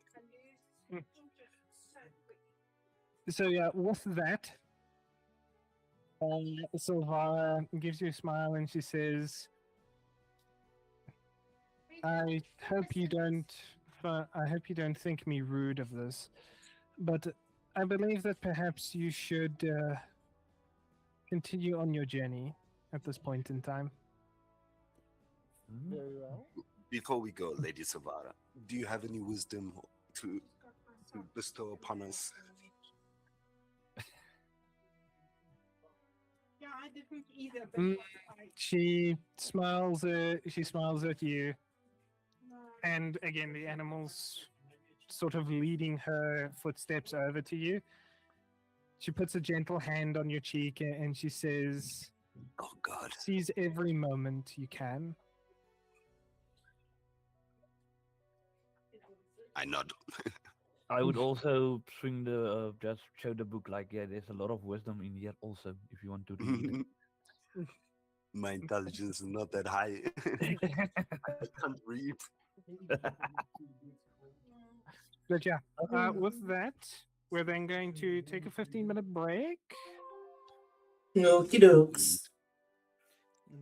So yeah, with that, Silvara gives you a smile and she says, I hope you don't think me rude of this, but I believe that perhaps you should continue on your journey at this point in time." Very well. Before we go, Lady Savara, do you have any wisdom to bestow upon us? Yeah, I didn't either. Mm, But She smiles. She smiles at you, and again, the animals sort of leading her footsteps over to you. She puts a gentle hand on your cheek and she says, Oh God. "Seize every moment you can." I nod. I would also swing the just show the book like, yeah, there's a lot of wisdom in here also if you want to read My intelligence is not that high. it. I can't read. But yeah, with that, we're then going to take a 15-minute break. Okie dokes.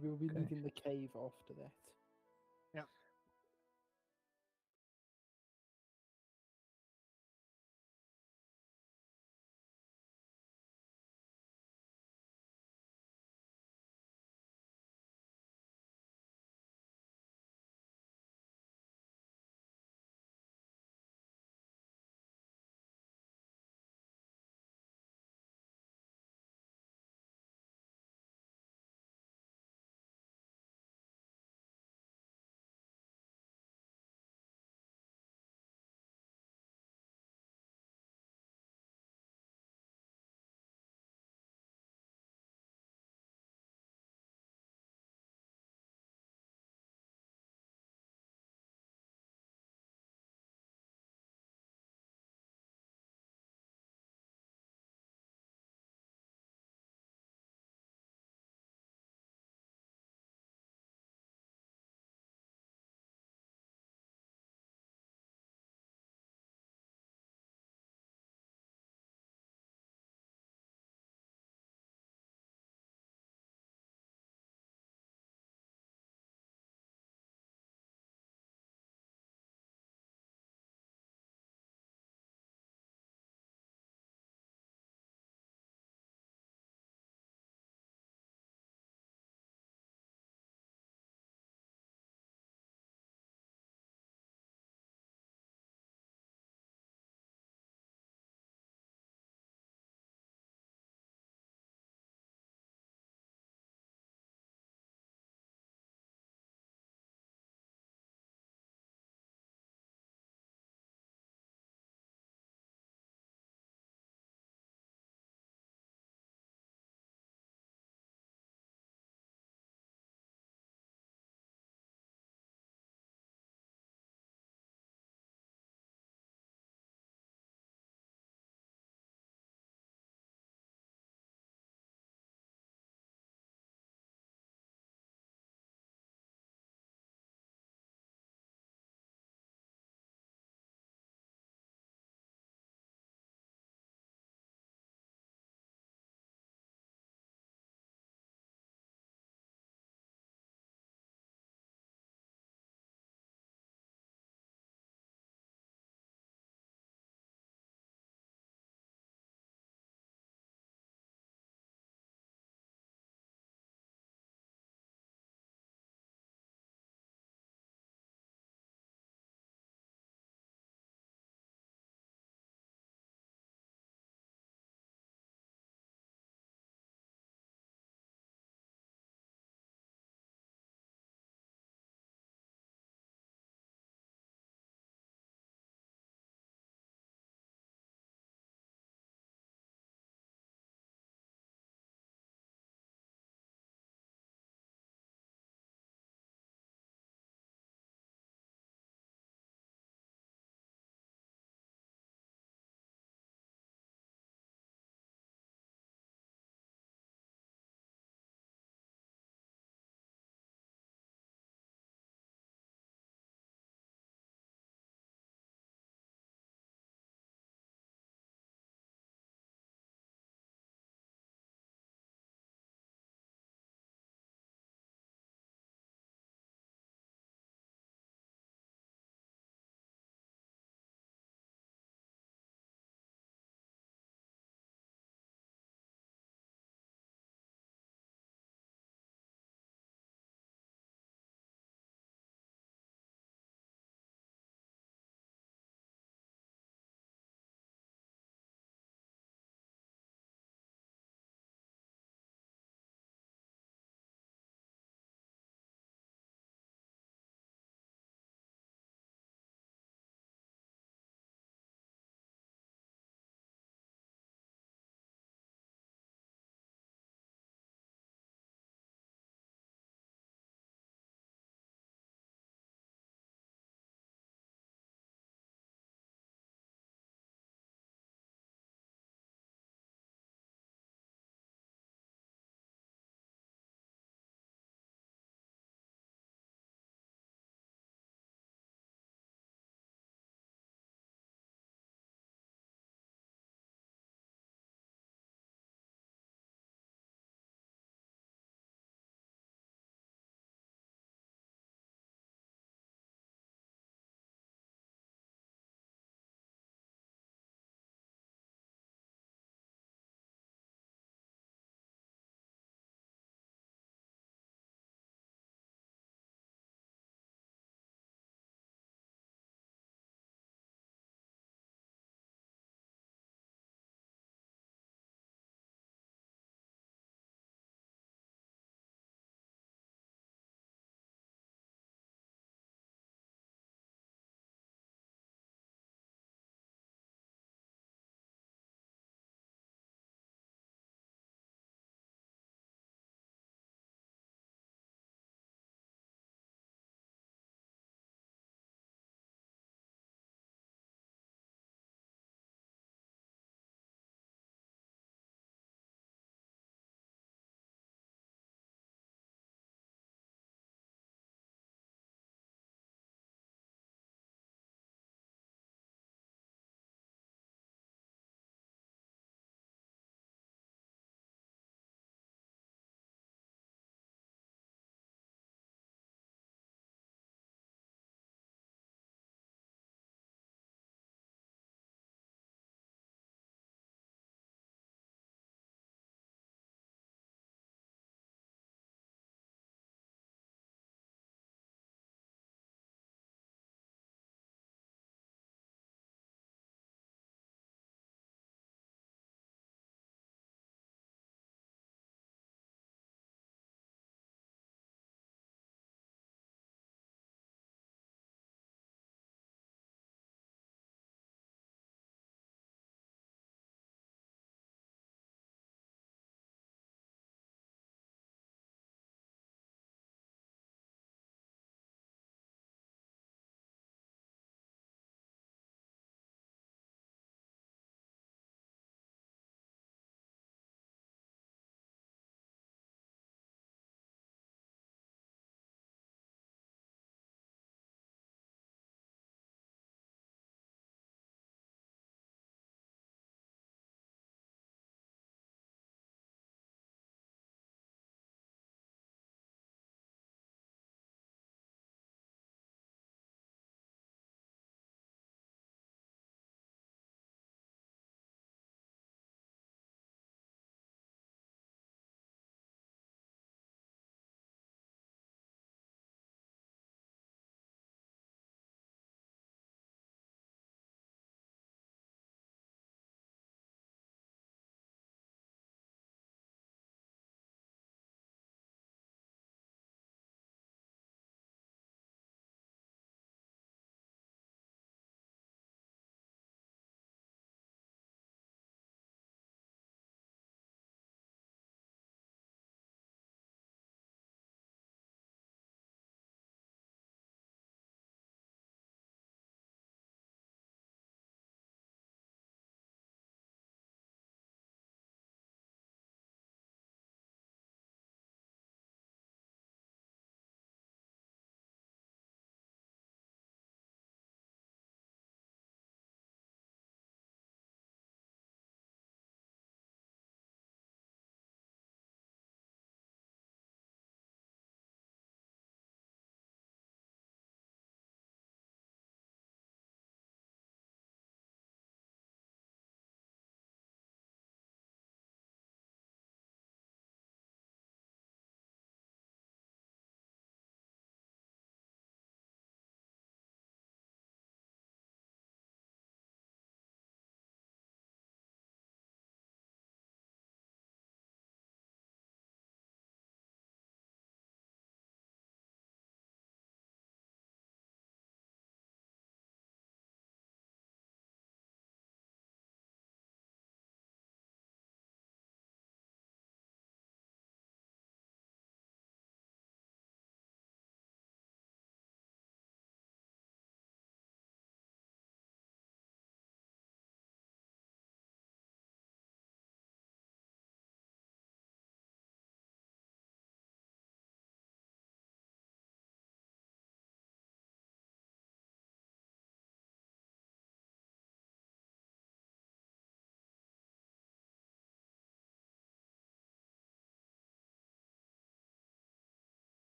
We'll be Okay. leaving the cave after that.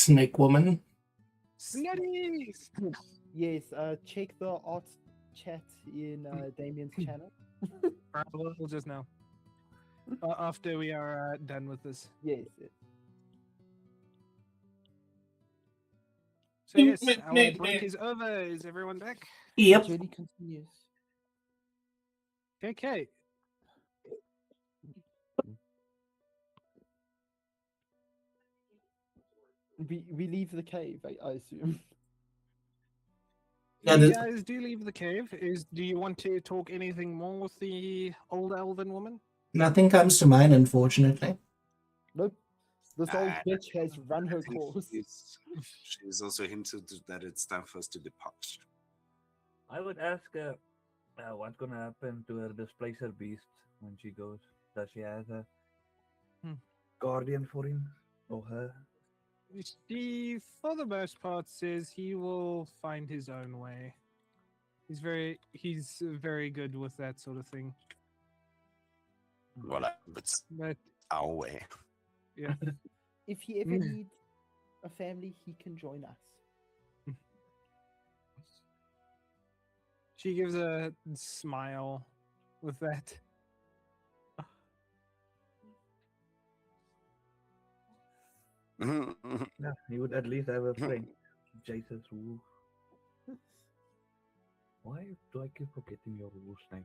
Snake woman. Snetties! Yes, check the art chat in Damien's channel. We'll just know. After we are done with this. Yes, yes. So yes, our break is over. Is everyone back? Yep. Journey continues. Okay. We leave the cave, I assume. Yeah, You this- guys do leave the cave. Do you want to talk anything more with the old elven woman? Nothing comes to mind, unfortunately. Nope. This old Ah, bitch has run her I think course. she's also hinted that it's time for us to depart. I would ask what's gonna happen to her displacer beast when she goes. Does she have a guardian for him or her? She, for the most part, says he will find his own way. He's very good with that sort of thing. Well, it's But our way. yeah, If he ever needs a family, he can join us. she gives a smile with that. Yeah, he would at least have a friend. Jesus, who? Why do I keep forgetting your wolf's name?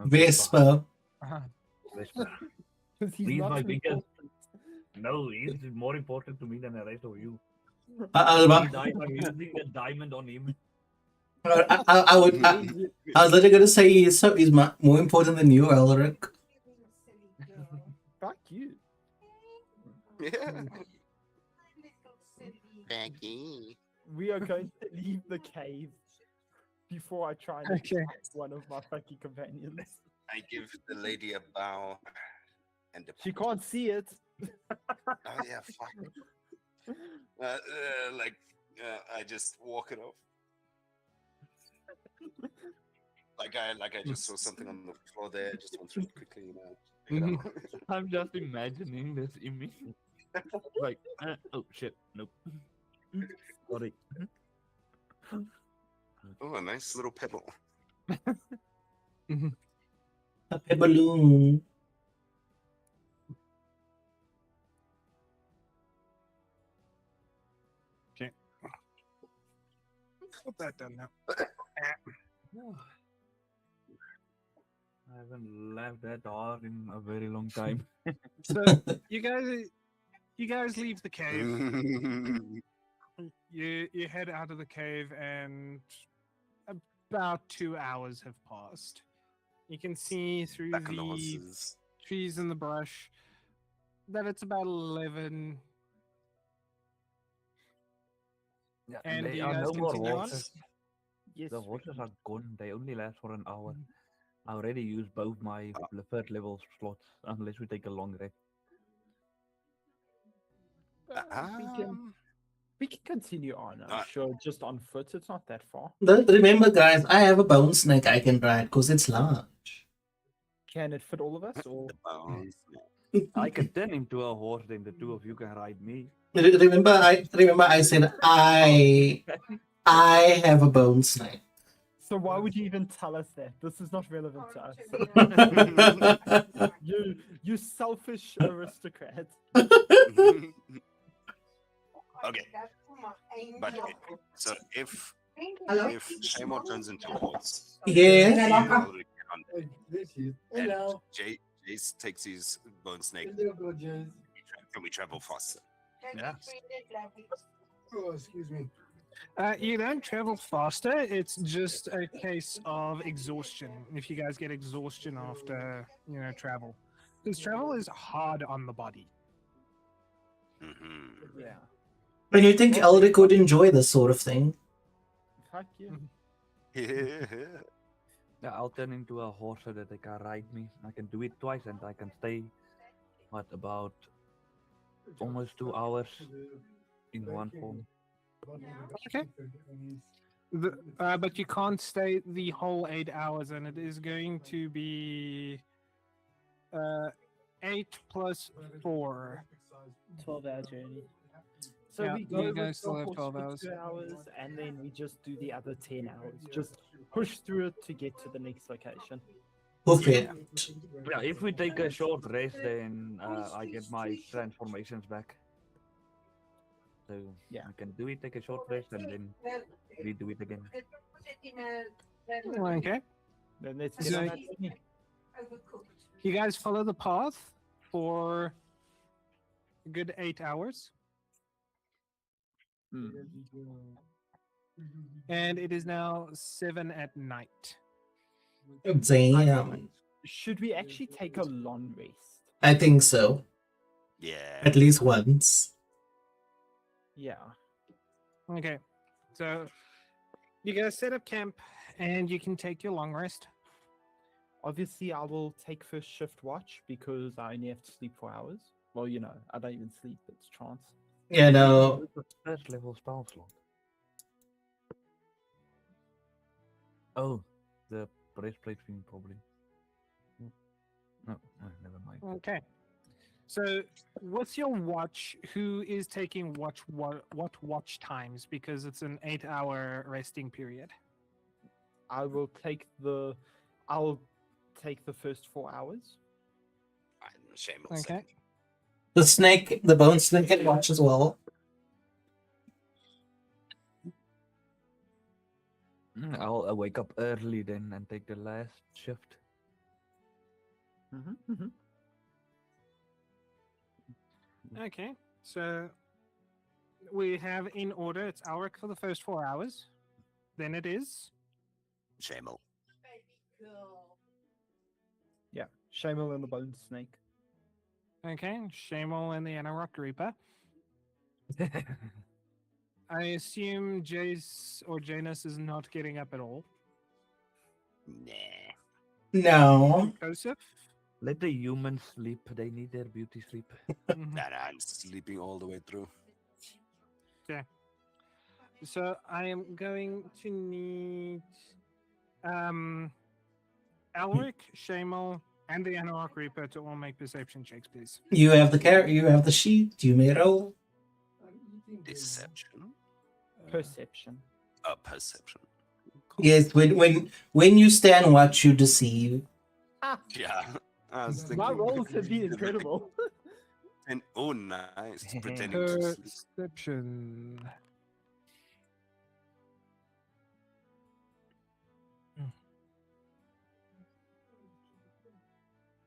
Vespa. Vesper. Because he's He's not my too biggest- important. No, he's more important to me than the rest of you. I was He about- died by using a diamond on him. I would. I was literally gonna say he's more important than you, Elric. Fuck you. Yeah. Becky. We are going to leave the cave before I try and Okay. attack one of my fucking companions. I give the lady a bow and depart. She can't see it. Oh yeah, fuck. I just walk it off. Like I just saw something on the floor there. I just went through it quickly, pick it up. I'm just imagining this image. Like, oh shit, nope. Sorry. Oh, a nice little pebble. A balloon. Put that down now. I haven't laughed that hard in a very long time. So you guys leave the cave. You head out of the cave, and about 2 hours have passed. You can see through Back on the the horses. trees and the brush that it's about 11. Yeah, And they you are guys no more continue on? horses. Yes. The horses are gone. They only last for an hour. I already used both my third level slots, unless we take a long rest. We can continue on, I'm sure, just on foot. It's not that far. Remember, guys, I have a bone snake I can ride because it's large. Can it fit all of us? Or The bones. I can turn into a horse, then the two of you can ride me. Remember, I said I have a bone snake. so why would you even tell us that? This is not relevant to us. You selfish aristocrat. Okay, but so if Hello? Shaymore turns into a horse, Yeah. you already get on Hey, this is. and Hello. Jace takes his bone snake. Hello, gorgeous. Can we travel faster? Yeah. Oh, excuse me. You don't travel faster. It's just a case of exhaustion. If you guys get exhaustion after travel, because travel is hard on the body. Mm-hmm. Yeah. And you think Elric would enjoy this sort of thing? Fuck you. Yeah, I'll turn into a horse so that they can ride me. I can do it twice and I can stay, about almost 2 hours in one form. Okay. But you can't stay the whole 8 hours, and it is going to be 8 plus 4. 12-hour journey. So Yeah, we you go with guys the still have horse 12 for hours. 2 hours, and then we just do the other 10 hours. Just push through it to get to the next location. Hoof it. Yeah, if we take a short rest, then I get my transformations back. So Yeah. we can do it, take a short rest, and then redo it again. Okay. Then let's get So on that journey. you guys follow the path for a good 8 hours, Hmm. and it is now 7 at night. Damn. Should we actually take a long rest? I think so. Yeah. At least once. Yeah. Okay, so you guys set up camp, and you can take your long rest. Obviously, I will take first shift watch because I only have to sleep 4 hours. Well, you know, I don't even sleep. It's trance. Yeah, no. First level spell slot. Oh, the breastplate thing probably. No, never mind. Okay. So, what's your watch? Who is taking what watch times? Because it's an 8-hour resting period. I'll take the first 4 hours. Shame. Okay. The snake, the bone snake can watch as well. I'll wake up early then and take the last shift. Okay. So we have in order. It's Alric for the first 4 hours. Then it is Shame. Yeah. Shamal and the bone snake. okay. Shamal and the Anarok Reaper. I assume Jace or Janus is not getting up at all. Nah. No. Joseph. Let the humans sleep. They need their beauty sleep. Mhm. Nah, I'm sleeping all the way through. So I am going to need Alric, Shamal, and the Anarok Reaper to all make perception checks, please. You have the carrot, you have the sheet, you may roll. Deception. Perception. Perception. Yes, when you stand watch, you deceive. Yeah. I was thinking. My rolls have been incredible. And oh, nice. Pretending to sleep. Perception.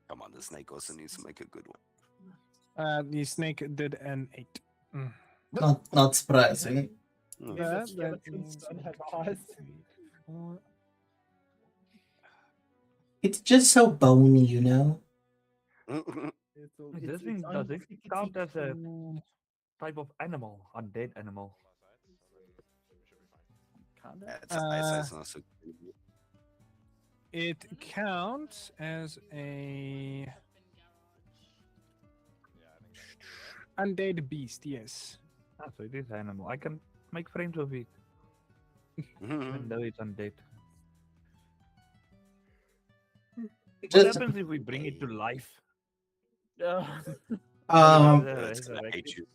Come on, the snake also needs to make a good one. The snake did an 8. Not surprising. Hmm. Yeah, That skeletons is don't have eyes. 4. It's just so bony, you know. This thing does it count as a type of animal, undead animal? Kinda. That's eyesight, not so good. It counts as a undead beast, yes. Ah, so it is animal. I can make friends with it, even though it's undead. What Just happens if we bring it to life? Uh, um, Is there a It's gonna resurrection? hate you.